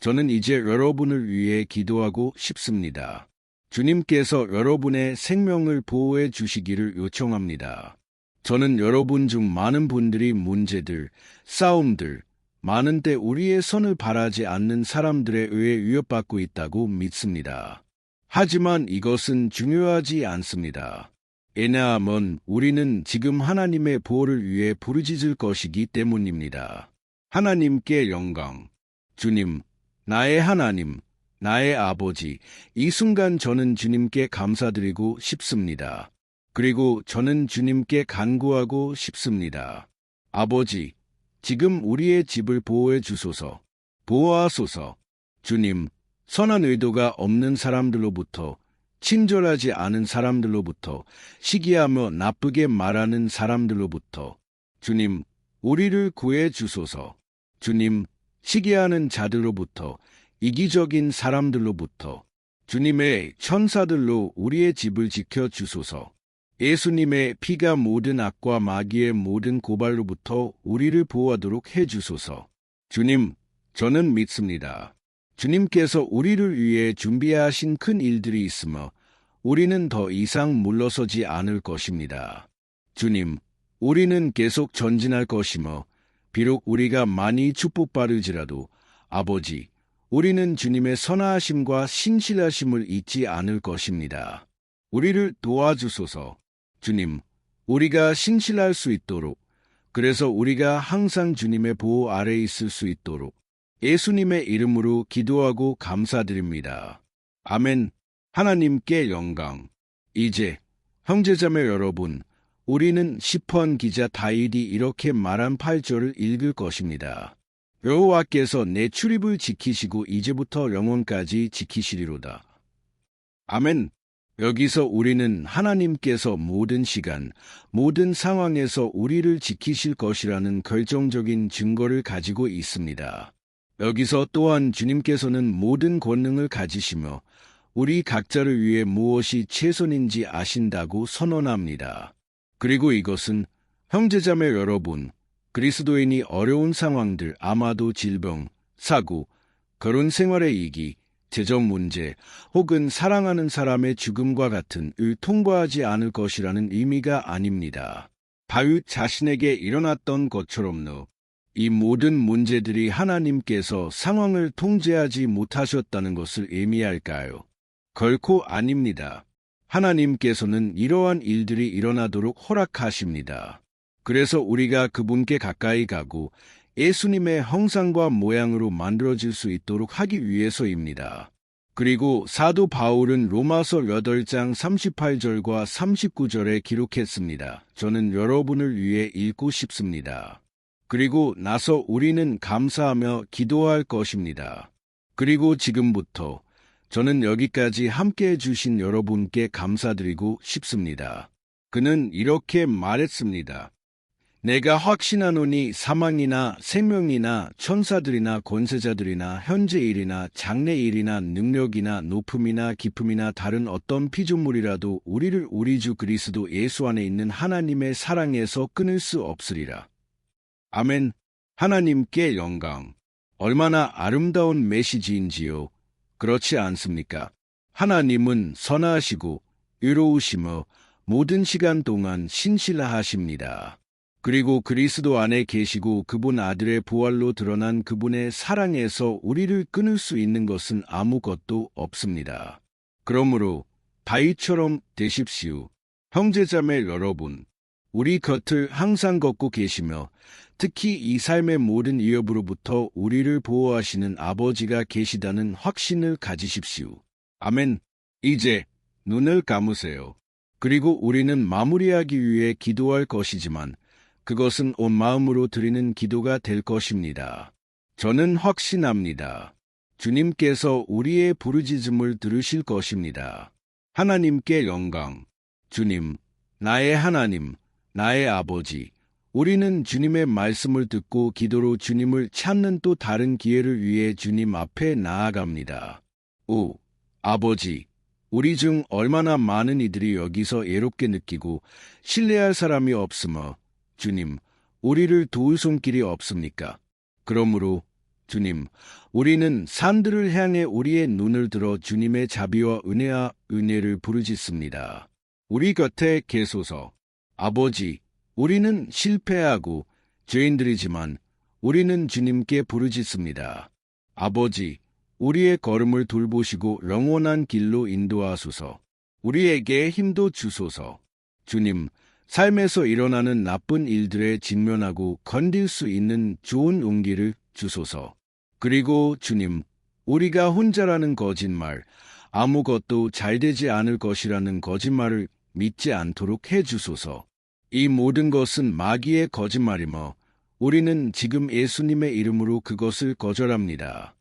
저는 이제 여러분을 위해 기도하고 싶습니다. 주님께서 여러분의 생명을 보호해 주시기를 요청합니다. 저는 여러분 중 많은 분들이 문제들, 싸움들, 많은 때 우리의 선을 바라지 않는 사람들에 의해 위협받고 있다고 믿습니다. 하지만 이것은 중요하지 않습니다. 왜냐하면 우리는 지금 하나님의 보호를 위해 부르짖을 것이기 때문입니다. 하나님께 영광. 주님, 나의 하나님, 나의 아버지, 이 순간 저는 주님께 감사드리고 싶습니다. 그리고 저는 주님께 간구하고 싶습니다. 아버지, 지금 우리의 집을 보호해 주소서. 보호하소서. 주님, 선한 의도가 없는 사람들로부터, 친절하지 않은 사람들로부터, 시기하며 나쁘게 말하는 사람들로부터, 주님, 우리를 구해 주소서. 주님, 시기하는 자들로부터, 이기적인 사람들로부터, 주님의 천사들로 우리의 집을 지켜 주소서. 예수님의 피가 모든 악과 마귀의 모든 고발로부터 우리를 보호하도록 해주소서. 주님, 저는 믿습니다. 주님께서 우리를 위해 준비하신 큰 일들이 있으며 우리는 더 이상 물러서지 않을 것입니다. 주님, 우리는 계속 전진할 것이며 비록 우리가 많이 축복받을지라도 아버지, 우리는 주님의 선하심과 신실하심을 잊지 않을 것입니다. 우리를 도와주소서. 주님, 우리가 신실할 수 있도록, 그래서 우리가 항상 주님의 보호 아래 있을 수 있도록 예수님의 이름으로 기도하고 감사드립니다. 아멘. 하나님께 영광. 이제 형제자매 여러분, 우리는 시편 기자 다윗이 이렇게 말한 8절을 읽을 것입니다. 여호와께서 내 출입을 지키시고 이제부터 영원까지 지키시리로다. 아멘. 여기서 우리는 하나님께서 모든 시간, 모든 상황에서 우리를 지키실 것이라는 결정적인 증거를 가지고 있습니다. 여기서 또한 주님께서는 모든 권능을 가지시며 우리 각자를 위해 무엇이 최선인지 아신다고 선언합니다. 그리고 이것은 형제자매 여러분, 그리스도인이 어려운 상황들, 아마도 질병, 사고, 결혼 생활의 위기, 재정 문제 혹은 사랑하는 사람의 죽음과 같은 을 통과하지 않을 것이라는 의미가 아닙니다. 다윗 자신에게 일어났던 것처럼요. 이 모든 문제들이 하나님께서 상황을 통제하지 못하셨다는 것을 의미할까요? 결코 아닙니다. 하나님께서는 이러한 일들이 일어나도록 허락하십니다. 그래서 우리가 그분께 가까이 가고 예수님의 형상과 모양으로 만들어질 수 있도록 하기 위해서입니다. 그리고 사도 바울은 로마서 8장 38절과 39절에 기록했습니다. 저는 여러분을 위해 읽고 싶습니다. 그리고 나서 우리는 감사하며 기도할 것입니다. 그리고 지금부터 저는 여기까지 함께해 주신 여러분께 감사드리고 싶습니다. 그는 이렇게 말했습니다. 내가 확신하노니 사망이나 생명이나 천사들이나 권세자들이나 현재 일이나 장래 일이나 능력이나 높음이나 깊음이나 다른 어떤 피조물이라도 우리를 우리 주 그리스도 예수 안에 있는 하나님의 사랑에서 끊을 수 없으리라. 아멘. 하나님께 영광. 얼마나 아름다운 메시지인지요. 그렇지 않습니까? 하나님은 선하시고 의로우시며 모든 시간 동안 신실하십니다. 그리고 그리스도 안에 계시고 그분 아들의 부활로 드러난 그분의 사랑에서 우리를 끊을 수 있는 것은 아무것도 없습니다. 그러므로 다윗처럼 되십시오. 형제자매 여러분, 우리 곁을 항상 걷고 계시며 특히 이 삶의 모든 위협으로부터 우리를 보호하시는 아버지가 계시다는 확신을 가지십시오. 아멘. 이제 눈을 감으세요. 그리고 우리는 마무리하기 위해 기도할 것이지만 그것은 온 마음으로 드리는 기도가 될 것입니다. 저는 확신합니다. 주님께서 우리의 부르짖음을 들으실 것입니다. 하나님께 영광. 주님, 나의 하나님, 나의 아버지, 우리는 주님의 말씀을 듣고 기도로 주님을 찾는 또 다른 기회를 위해 주님 앞에 나아갑니다. 오, 아버지, 우리 중 얼마나 많은 이들이 여기서 애롭게 느끼고 신뢰할 사람이 없으며 주님, 우리를 도울 손길이 없습니까? 그러므로 주님, 우리는 산들을 향해 우리의 눈을 들어 주님의 자비와 은혜를 부르짖습니다. 우리 곁에 계소서. 아버지, 우리는 실패하고 죄인들이지만 우리는 주님께 부르짖습니다. 아버지, 우리의 걸음을 돌보시고 영원한 길로 인도하소서. 우리에게 힘도 주소서. 주님, 삶에서 일어나는 나쁜 일들에 직면하고 건딜 수 있는 좋은 용기를 주소서. 그리고 주님, 우리가 혼자라는 거짓말, 아무것도 잘되지 않을 것이라는 거짓말을 믿지 않도록 해주소서. 이 모든 것은 마귀의 거짓말이며 우리는 지금 예수님의 이름으로 그것을 거절합니다.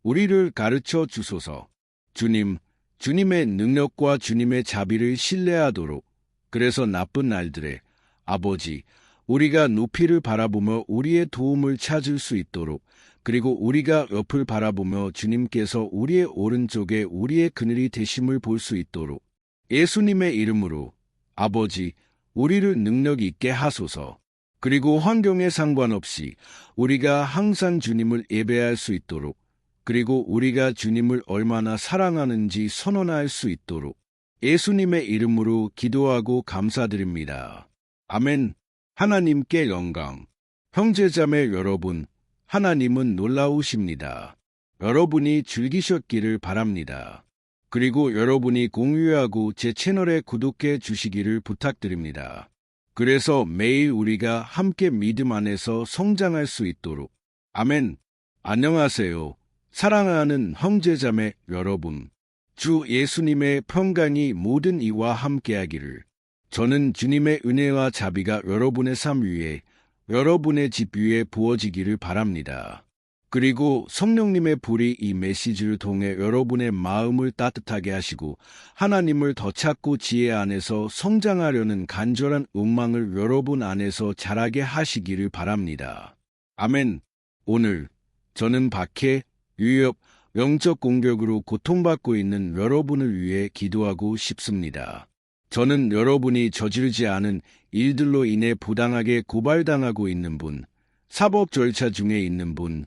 우리를 가르쳐 주소서. 주님, 주님의 능력과 주님의 자비를 신뢰하도록 그래서 나쁜 날들에 아버지, 우리가 높이를 바라보며 우리의 도움을 찾을 수 있도록 그리고 우리가 옆을 바라보며 주님께서 우리의 오른쪽에 우리의 그늘이 되심을 볼 수 있도록 예수님의 이름으로 아버지, 우리를 능력 있게 하소서. 그리고 환경에 상관없이 우리가 항상 주님을 예배할 수 있도록 그리고 우리가 주님을 얼마나 사랑하는지 선언할 수 있도록 예수님의 이름으로 기도하고 감사드립니다. 아멘. 하나님께 영광. 형제자매 여러분, 하나님은 놀라우십니다. 여러분이 즐기셨기를 바랍니다. 그리고 여러분이 공유하고 제 채널에 구독해 주시기를 부탁드립니다. 그래서 매일 우리가 함께 믿음 안에서 성장할 수 있도록. 아멘. 안녕하세요. 사랑하는 형제자매 여러분. 주 예수님의 평강이 모든 이와 함께하기를. 저는 주님의 은혜와 자비가 여러분의 삶 위에, 여러분의 집 위에 부어지기를 바랍니다. 그리고 성령님의 불이 이 메시지를 통해 여러분의 마음을 따뜻하게 하시고 하나님을 더 찾고 지혜 안에서 성장하려는 간절한 욕망을 여러분 안에서 자라게 하시기를 바랍니다. 아멘. 오늘 저는 박해, 위협, 영적 공격으로 고통받고 있는 여러분을 위해 기도하고 싶습니다. 저는 여러분이 저지르지 않은 일들로 인해 부당하게 고발당하고 있는 분, 사법 절차 중에 있는 분,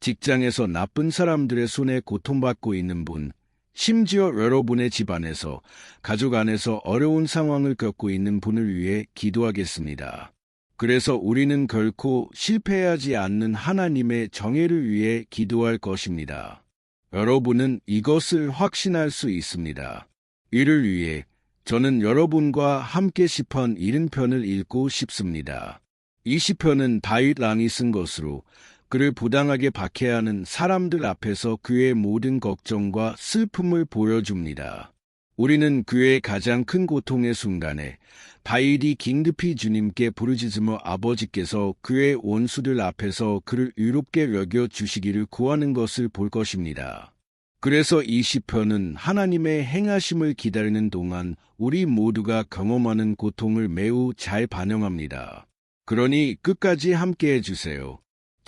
직장에서 나쁜 사람들의 손에 고통받고 있는 분, 심지어 여러분의 집안에서, 가족 안에서 어려운 상황을 겪고 있는 분을 위해 기도하겠습니다. 그래서 우리는 결코 실패하지 않는 하나님의 정예를 위해 기도할 것입니다. 여러분은 이것을 확신할 수 있습니다. 이를 위해 저는 여러분과 함께 시편 70편을 읽고 싶습니다. 이 시편은 다윗 왕이 쓴 것으로 그를 부당하게 박해하는 사람들 앞에서 그의 모든 걱정과 슬픔을 보여줍니다. 우리는 그의 가장 큰 고통의 순간에 다윗이 긴급히 주님께 부르짖으며 아버지께서 그의 원수들 앞에서 그를 의롭게 여겨주시기를 구하는 것을 볼 것입니다. 그래서 이 시편은 하나님의 행하심을 기다리는 동안 우리 모두가 경험하는 고통을 매우 잘 반영합니다. 그러니 끝까지 함께해 주세요.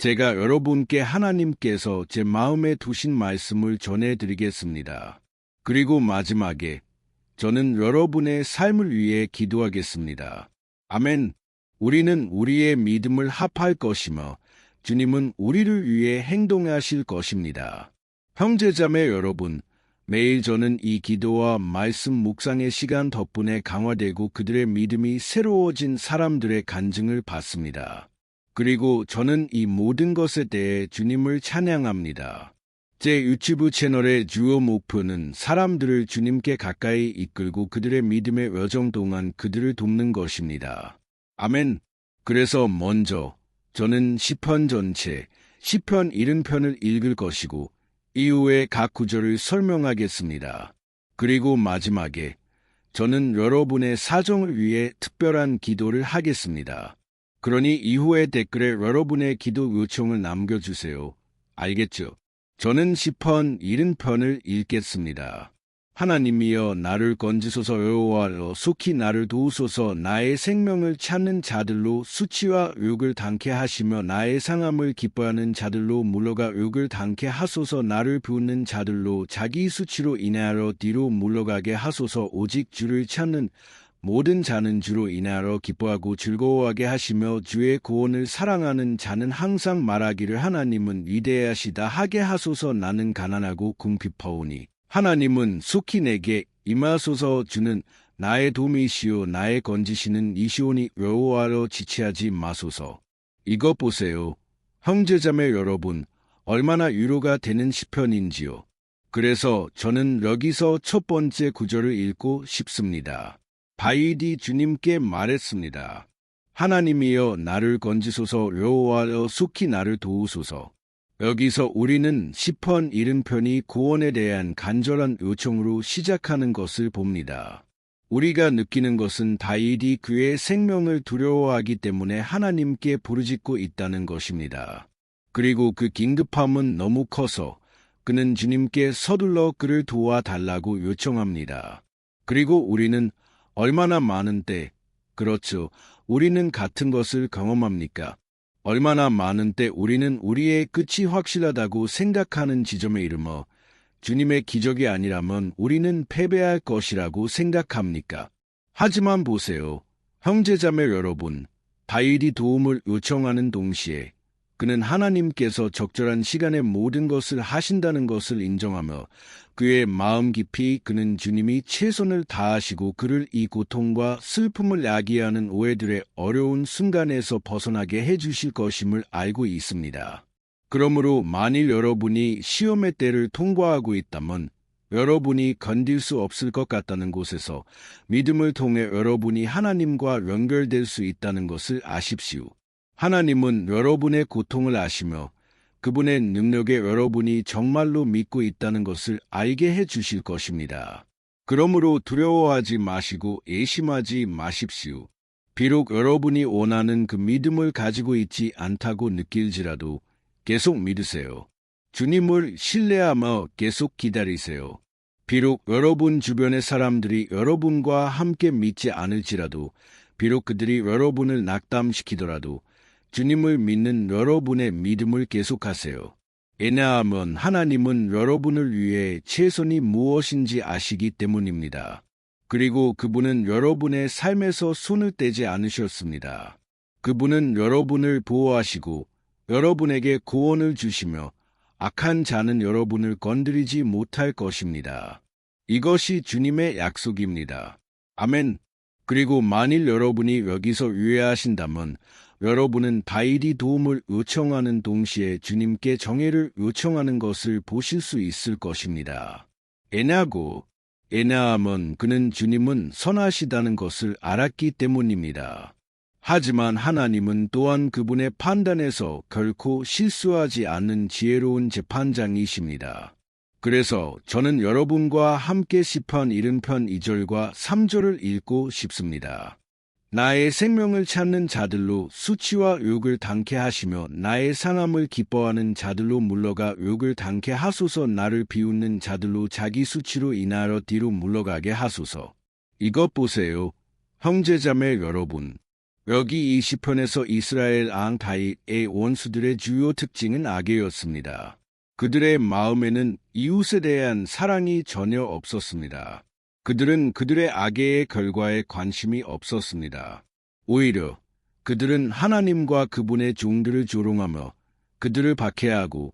제가 여러분께 하나님께서 제 마음에 두신 말씀을 전해드리겠습니다. 그리고 마지막에 저는 여러분의 삶을 위해 기도하겠습니다. 아멘. 우리는 우리의 믿음을 합할 것이며 주님은 우리를 위해 행동하실 것입니다. 형제자매 여러분, 매일 저는 이 기도와 말씀 묵상의 시간 덕분에 강화되고 그들의 믿음이 새로워진 사람들의 간증을 받습니다. 그리고 저는 이 모든 것에 대해 주님을 찬양합니다. 제 유튜브 채널의 주요 목표는 사람들을 주님께 가까이 이끌고 그들의 믿음의 여정 동안 그들을 돕는 것입니다. 아멘. 그래서 먼저 저는 시편 전체, 시편 70편을 읽을 것이고 이후에 각 구절을 설명하겠습니다. 그리고 마지막에 저는 여러분의 사정을 위해 특별한 기도를 하겠습니다. 그러니 이후의 댓글에 여러분의 기도 요청을 남겨주세요. 알겠죠? 저는 시편 70편을 읽겠습니다. 하나님이여 나를 건지소서 여호와여 속히 나를 도우소서 나의 생명을 찾는 자들로 수치와 욕을 당케 하시며 나의 상함을 기뻐하는 자들로 물러가 욕을 당케 하소서 나를 비웃는 자들로 자기 수치로 인하여 뒤로 물러가게 하소서 오직 주를 찾는 모든 자는 주로 인하여 기뻐하고 즐거워하게 하시며 주의 구원을 사랑하는 자는 항상 말하기를 하나님은 위대하시다 하게 하소서 나는 가난하고 궁핍하오니 하나님은 속히 내게 임하소서 주는 나의 도움이시오 나의 건지시는 이시오니 여호와로 지체하지 마소서. 이것 보세요. 형제자매 여러분, 얼마나 위로가 되는 시편인지요. 그래서 저는 여기서 첫 번째 구절을 읽고 싶습니다. 다윗이 주님께 말했습니다. 하나님이여 나를 건지소서 여호와여 속히 나를 도우소서. 여기서 우리는 시편 70편이 구원에 대한 간절한 요청으로 시작하는 것을 봅니다. 우리가 느끼는 것은 다윗이 그의 생명을 두려워하기 때문에 하나님께 부르짖고 있다는 것입니다. 그리고 그 긴급함은 너무 커서 그는 주님께 서둘러 그를 도와달라고 요청합니다. 그리고 우리는 얼마나 많은 때, 그렇죠. 우리는 같은 것을 경험합니까? 얼마나 많은 때 우리는 우리의 끝이 확실하다고 생각하는 지점에 이르며 주님의 기적이 아니라면 우리는 패배할 것이라고 생각합니까? 하지만 보세요. 형제자매 여러분, 다윗이 도움을 요청하는 동시에 그는 하나님께서 적절한 시간에 모든 것을 하신다는 것을 인정하며 그의 마음 깊이 그는 주님이 최선을 다하시고 그를 이 고통과 슬픔을 야기하는 오해들의 어려운 순간에서 벗어나게 해주실 것임을 알고 있습니다. 그러므로 만일 여러분이 시험의 때를 통과하고 있다면 여러분이 건들 수 없을 것 같다는 곳에서 믿음을 통해 여러분이 하나님과 연결될 수 있다는 것을 아십시오. 하나님은 여러분의 고통을 아시며 그분의 능력에 여러분이 정말로 믿고 있다는 것을 알게 해 주실 것입니다. 그러므로 두려워하지 마시고 의심하지 마십시오. 비록 여러분이 원하는 그 믿음을 가지고 있지 않다고 느낄지라도 계속 믿으세요. 주님을 신뢰하며 계속 기다리세요. 비록 여러분 주변의 사람들이 여러분과 함께 믿지 않을지라도, 비록 그들이 여러분을 낙담시키더라도 주님을 믿는 여러분의 믿음을 계속하세요. 왜냐하면 하나님은 여러분을 위해 최선이 무엇인지 아시기 때문입니다. 그리고 그분은 여러분의 삶에서 손을 떼지 않으셨습니다. 그분은 여러분을 보호하시고 여러분에게 구원을 주시며 악한 자는 여러분을 건드리지 못할 것입니다. 이것이 주님의 약속입니다. 아멘. 그리고 만일 여러분이 여기서 유예하신다면 여러분은 다윗이 도움을 요청하는 동시에 주님께 정의를 요청하는 것을 보실 수 있을 것입니다. 왜냐하면 그는 주님은 선하시다는 것을 알았기 때문입니다. 하지만 하나님은 또한 그분의 판단에서 결코 실수하지 않는 지혜로운 재판장이십니다. 그래서 저는 여러분과 함께 시편 70편 2절과 3절을 읽고 싶습니다. 나의 생명을 찾는 자들로 수치와 욕을 당케 하시며 나의 상함을 기뻐하는 자들로 물러가 욕을 당케 하소서. 나를 비웃는 자들로 자기 수치로 인하여 뒤로 물러가게 하소서. 이것 보세요. 형제자매 여러분. 여기 이 시편에서 이스라엘 왕 다윗의 원수들의 주요 특징은 악의였습니다. 그들의 마음에는 이웃에 대한 사랑이 전혀 없었습니다. 그들은 그들의 악의 결과에 관심이 없었습니다. 오히려 그들은 하나님과 그분의 종들을 조롱하며 그들을 박해하고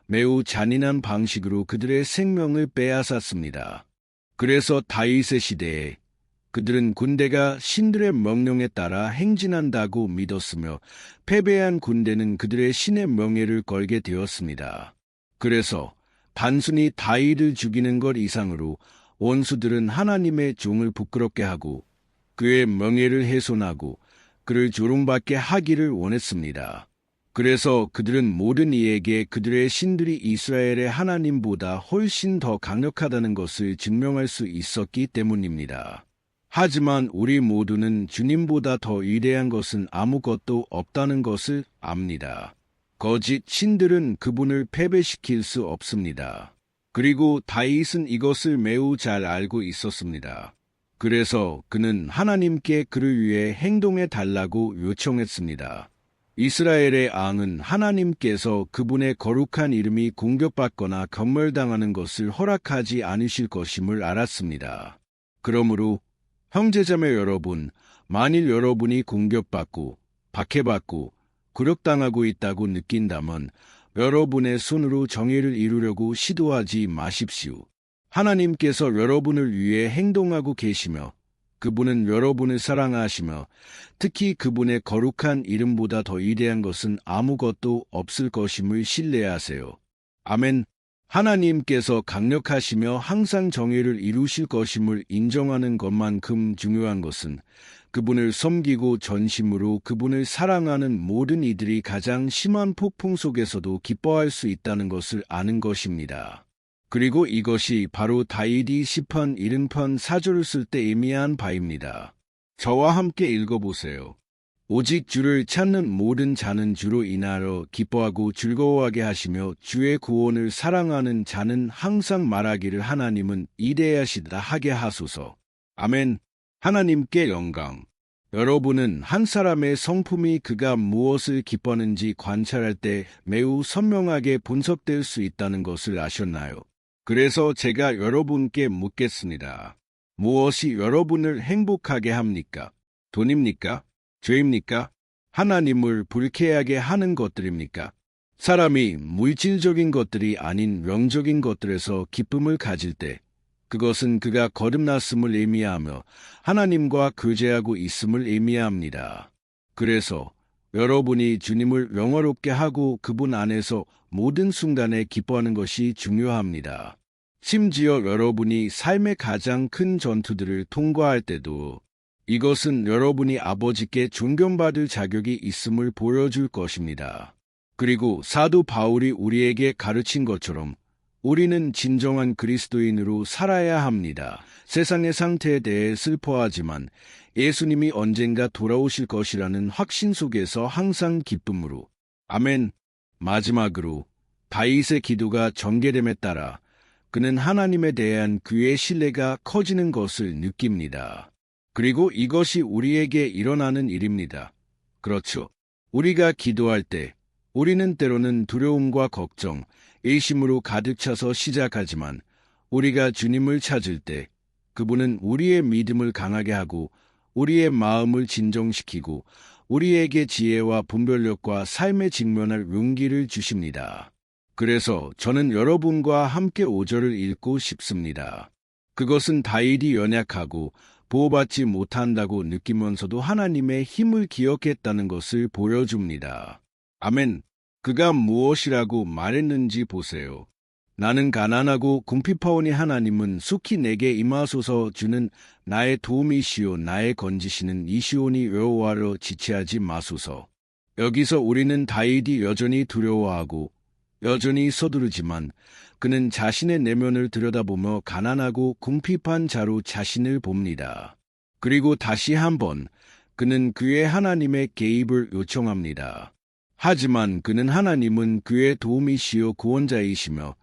매우 잔인한 방식으로 그들의 생명을 빼앗았습니다. 그래서 다윗의 시대에 그들은 군대가 신들의 명령에 따라 행진한다고 믿었으며 패배한 군대는 그들의 신의 명예를 걸게 되었습니다. 그래서 단순히 다윗을 죽이는 것 이상으로 원수들은 하나님의 종을 부끄럽게 하고 그의 명예를 훼손하고 그를 조롱받게 하기를 원했습니다. 그래서 그들은 모든 이에게 그들의 신들이 이스라엘의 하나님보다 훨씬 더 강력하다는 것을 증명할 수 있었기 때문입니다. 하지만 우리 모두는 주님보다 더 위대한 것은 아무것도 없다는 것을 압니다. 거짓 신들은 그분을 패배시킬 수 없습니다. 그리고 다윗은 이것을 매우 잘 알고 있었습니다. 그래서 그는 하나님께 그를 위해 행동해 달라고 요청했습니다. 이스라엘의 왕은 하나님께서 그분의 거룩한 이름이 공격받거나 건멸당하는 것을 허락하지 않으실 것임을 알았습니다. 그러므로 형제자매 여러분, 만일 여러분이 공격받고 박해받고 굴욕당하고 있다고 느낀다면 여러분의 손으로 정의를 이루려고 시도하지 마십시오. 하나님께서 여러분을 위해 행동하고 계시며 그분은 여러분을 사랑하시며 특히 그분의 거룩한 이름보다 더 위대한 것은 아무것도 없을 것임을 신뢰하세요. 아멘. 하나님께서 강력하시며 항상 정의를 이루실 것임을 인정하는 것만큼 중요한 것은 그분을 섬기고 전심으로 그분을 사랑하는 모든 이들이 가장 심한 폭풍 속에서도 기뻐할 수 있다는 것을 아는 것입니다. 그리고 이것이 바로 다윗이 시편 70편 4절을 쓸 때 의미한 바입니다. 저와 함께 읽어보세요. 오직 주를 찾는 모든 자는 주로 인하여 기뻐하고 즐거워하게 하시며 주의 구원을 사랑하는 자는 항상 말하기를 하나님은 위대하시다 하게 하소서. 아멘. 하나님께 영광. 여러분은 한 사람의 성품이 그가 무엇을 기뻐하는지 관찰할 때 매우 선명하게 분석될 수 있다는 것을 아셨나요? 그래서 제가 여러분께 묻겠습니다. 무엇이 여러분을 행복하게 합니까? 돈입니까? 죄입니까? 하나님을 불쾌하게 하는 것들입니까? 사람이 물질적인 것들이 아닌 영적인 것들에서 기쁨을 가질 때 그것은 그가 거듭났음을 의미하며 하나님과 교제하고 있음을 의미합니다. 그래서 여러분이 주님을 영화롭게 하고 그분 안에서 모든 순간에 기뻐하는 것이 중요합니다. 심지어 여러분이 삶의 가장 큰 전투들을 통과할 때도 이것은 여러분이 아버지께 존경받을 자격이 있음을 보여줄 것입니다. 그리고 사도 바울이 우리에게 가르친 것처럼 우리는 진정한 그리스도인으로 살아야 합니다. 세상의 상태에 대해 슬퍼하지만 예수님이 언젠가 돌아오실 것이라는 확신 속에서 항상 기쁨으로. 아멘. 마지막으로 다윗의 기도가 전개됨에 따라 그는 하나님에 대한 그의 신뢰가 커지는 것을 느낍니다. 그리고 이것이 우리에게 일어나는 일입니다. 그렇죠. 우리가 기도할 때 우리는 때로는 두려움과 걱정, 의심으로 가득 차서 시작하지만 우리가 주님을 찾을 때 그분은 우리의 믿음을 강하게 하고 우리의 마음을 진정시키고 우리에게 지혜와 분별력과 삶에 직면할 용기를 주십니다. 그래서 저는 여러분과 함께 5절을 읽고 싶습니다. 그것은 다윗이 연약하고 보호받지 못한다고 느끼면서도 하나님의 힘을 기억했다는 것을 보여줍니다. 아멘. 그가 무엇이라고 말했는지 보세요. 나는 가난하고 궁핍하오니 하나님은 속히 내게 임하소서. 주는 나의 도움이시오 나의 건지시는 이시오니 여호와로 지체하지 마소서. 여기서 우리는 다윗이 여전히 두려워하고 여전히 서두르지만 그는 자신의 내면을 들여다보며 가난하고 궁핍한 자로 자신을 봅니다. 그리고 다시 한번 그는 그의 하나님의 개입을 요청합니다. 하지만 그는 하나님은 그의 도움이시요 구원자이시며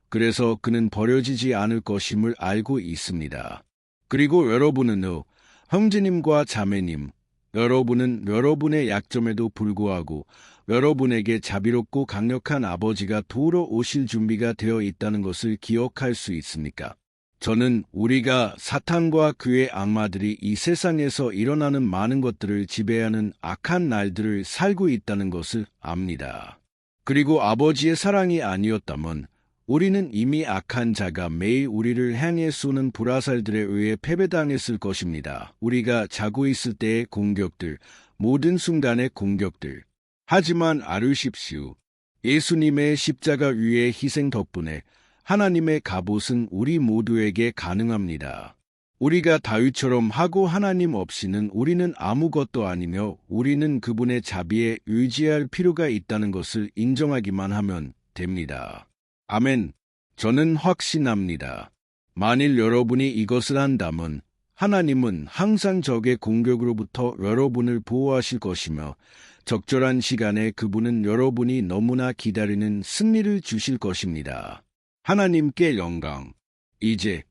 그래서 그는 버려지지 않을 것임을 알고 있습니다. 그리고 여러분은요, 형제님과 자매님, 여러분은 여러분의 약점에도 불구하고 여러분에게 자비롭고 강력한 아버지가 도우러 오실 준비가 되어 있다는 것을 기억할 수 있습니까? 저는 우리가 사탄과 그의 악마들이 이 세상에서 일어나는 많은 것들을 지배하는 악한 날들을 살고 있다는 것을 압니다. 그리고 아버지의 사랑이 아니었다면 우리는 이미 악한 자가 매일 우리를 향해 쏘는 불화살들에 의해 패배당했을 것입니다. 우리가 자고 있을 때의 공격들, 모든 순간의 공격들. 하지만 알으십시오. 예수님의 십자가 위의 희생 덕분에 하나님의 갑옷은 우리 모두에게 가능합니다. 우리가 다윗처럼 하고 하나님 없이는 우리는 아무것도 아니며 우리는 그분의 자비에 의지할 필요가 있다는 것을 인정하기만 하면 됩니다. 아멘. 저는 확신합니다. 만일 여러분이 이것을 한다면 하나님은 항상 적의 공격으로부터 여러분을 보호하실 것이며 적절한 시간에 그분은 여러분이 너무나 기다리는 승리를 주실 것입니다. 하나님께 영광. 이제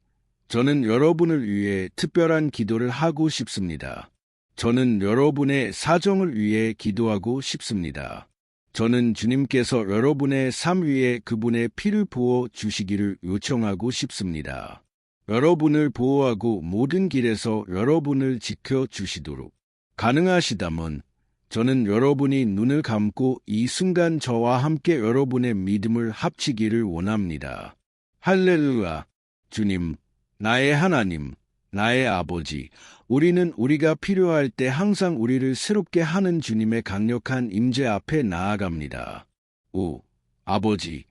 저는 여러분을 위해 특별한 기도를 하고 싶습니다. 저는 여러분의 사정을 위해 기도하고 싶습니다. 저는 주님께서 여러분의 삶 위에 그분의 피를 부어 주시기를 요청하고 싶습니다. 여러분을 보호하고 모든 길에서 여러분을 지켜 주시도록 가능하시다면 저는 여러분이 눈을 감고 이 순간 저와 함께 여러분의 믿음을 합치기를 원합니다. 할렐루야. 주님, 나의 하나님, 나의 아버지, 우리는 우리가 필요할 때 항상 우리를 새롭게 하는 주님의 강력한 임재 앞에 나아갑니다. 오, 아버지,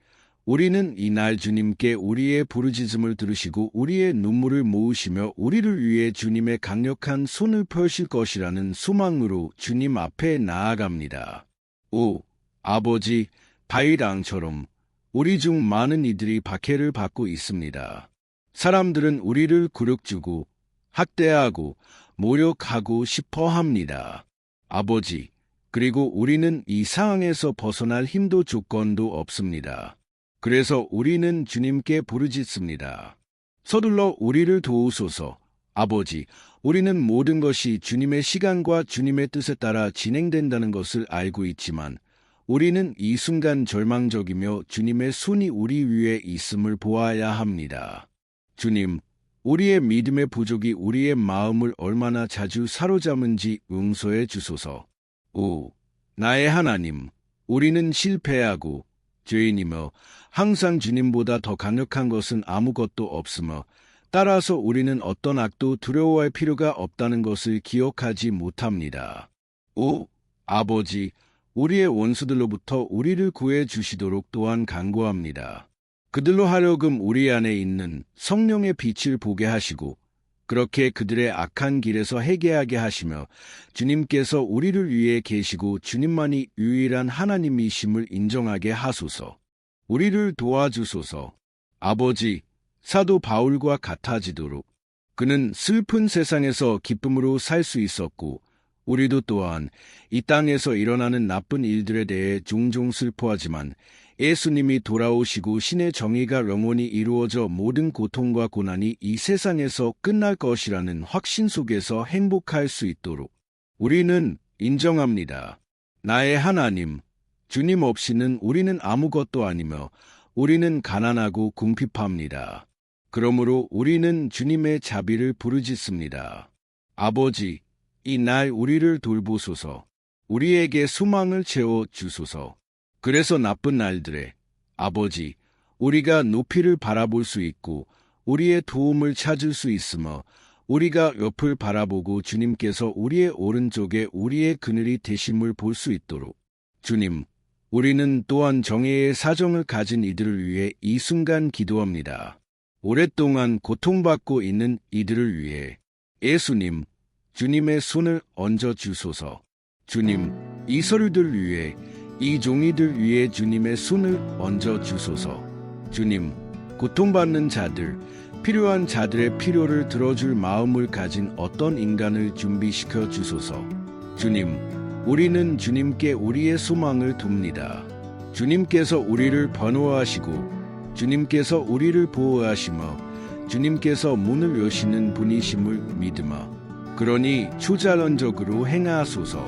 우리는 이날 주님께 우리의 부르짖음을 들으시고 우리의 눈물을 모으시며 우리를 위해 주님의 강력한 손을 펴실 것이라는 소망으로 주님 앞에 나아갑니다. 오, 아버지, 다윗왕처럼 우리 중 많은 이들이 박해를 받고 있습니다. 사람들은 우리를 굴욕주고 학대하고 모욕하고 싶어 합니다. 아버지, 그리고 우리는 이 상황에서 벗어날 힘도 조건도 없습니다. 그래서 우리는 주님께 부르짖습니다. 서둘러 우리를 도우소서. 아버지, 우리는 모든 것이 주님의 시간과 주님의 뜻에 따라 진행된다는 것을 알고 있지만 우리는 이 순간 절망적이며 주님의 손이 우리 위에 있음을 보아야 합니다. 주님, 우리의 믿음의 부족이 우리의 마음을 얼마나 자주 사로잡은지 용서해 주소서. 오, 나의 하나님, 우리는 실패하고 죄인이며 항상 주님보다 더 강력한 것은 아무것도 없으며 따라서 우리는 어떤 악도 두려워할 필요가 없다는 것을 기억하지 못합니다. 오, 아버지, 우리의 원수들로부터 우리를 구해 주시도록 또한 간구합니다. 그들로 하여금 우리 안에 있는 성령의 빛을 보게 하시고 그렇게 그들의 악한 길에서 회개하게 하시며 주님께서 우리를 위해 계시고 주님만이 유일한 하나님이심을 인정하게 하소서. 우리를 도와주소서. 아버지, 사도 바울과 같아지도록 그는 슬픈 세상에서 기쁨으로 살 수 있었고 우리도 또한 이 땅에서 일어나는 나쁜 일들에 대해 종종 슬퍼하지만 예수님이 돌아오시고 신의 정의가 영원히 이루어져 모든 고통과 고난이 이 세상에서 끝날 것이라는 확신 속에서 행복할 수 있도록 우리는 인정합니다. 나의 하나님, 주님 없이는 우리는 아무것도 아니며 우리는 가난하고 궁핍합니다. 그러므로 우리는 주님의 자비를 부르짖습니다. 아버지, 이 날 우리를 돌보소서. 우리에게 소망을 채워 주소서. 그래서 나쁜 날들에 아버지, 우리가 높이를 바라볼 수 있고 우리의 도움을 찾을 수 있으며 우리가 옆을 바라보고 주님께서 우리의 오른쪽에 우리의 그늘이 되심을 볼 수 있도록 주님, 우리는 또한 정의의 사정을 가진 이들을 위해 이 순간 기도합니다. 오랫동안 고통받고 있는 이들을 위해 예수님, 주님의 손을 얹어 주소서. 주님, 이 서류들 위해 이 종이들 위해 주님의 손을 얹어 주소서. 주님, 고통받는 자들, 필요한 자들의 필요를 들어줄 마음을 가진 어떤 인간을 준비시켜 주소서. 주님, 우리는 주님께 우리의 소망을 둡니다. 주님께서 우리를 번호하시고 주님께서 우리를 보호하시며 주님께서 문을 여시는 분이심을 믿으마. 그러니 초자연적으로 행하소서.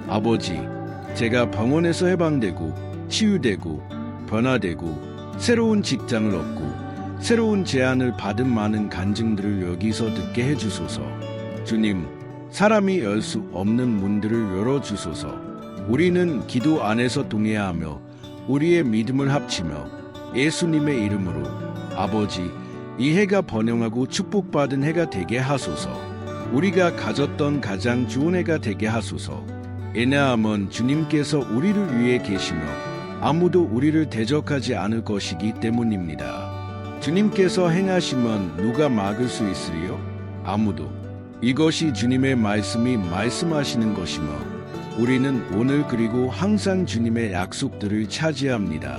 아버지, 제가 병원에서 해방되고 치유되고 변화되고 새로운 직장을 얻고 새로운 제안을 받은 많은 간증들을 여기서 듣게 해주소서. 주님, 사람이 열 수 없는 문들을 열어주소서. 우리는 기도 안에서 동의하며 우리의 믿음을 합치며 예수님의 이름으로 아버지, 이 해가 번영하고 축복받은 해가 되게 하소서. 우리가 가졌던 가장 좋은 해가 되게 하소서. 왜냐하면 주님께서 우리를 위해 계시며 아무도 우리를 대적하지 않을 것이기 때문입니다. 주님께서 행하시면 누가 막을 수 있으리요? 아무도. 이것이 주님의 말씀이 말씀하시는 것이며 우리는 오늘 그리고 항상 주님의 약속들을 차지합니다.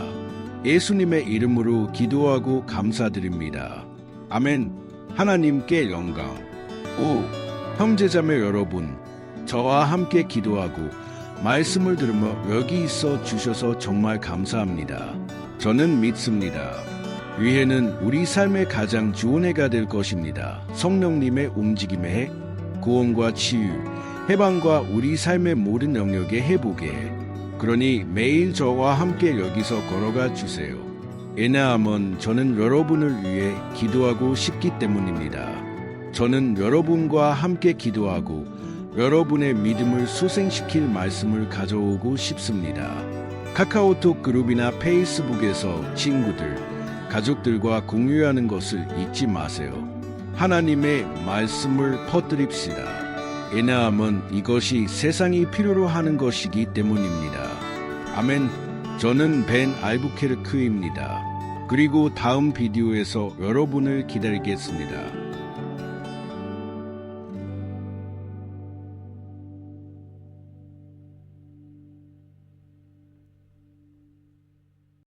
예수님의 이름으로 기도하고 감사드립니다. 아멘. 하나님께 영광. 형제자매 여러분, 저와 함께 기도하고 말씀을 들으며 여기 있어 주셔서 정말 감사합니다. 저는 믿습니다. 위해는 우리 삶의 가장 좋은 해가 될 것입니다. 성령님의 움직임의 해, 구원과 치유, 해방과 우리 삶의 모든 영역의 회복의 해. 그러니 매일 저와 함께 여기서 걸어가 주세요. 왜냐하면 저는 여러분을 위해 기도하고 싶기 때문입니다. 저는 여러분과 함께 기도하고 여러분의 믿음을 소생시킬 말씀을 가져오고 싶습니다. 카카오톡 그룹이나 페이스북에서 친구들, 가족들과 공유하는 것을 잊지 마세요. 하나님의 말씀을 퍼뜨립시다. 왜냐하면 이것이 세상이 필요로 하는 것이기 때문입니다. 아멘. 저는 벤 알부케르크입니다. 그리고 다음 비디오에서 여러분을 기다리겠습니다.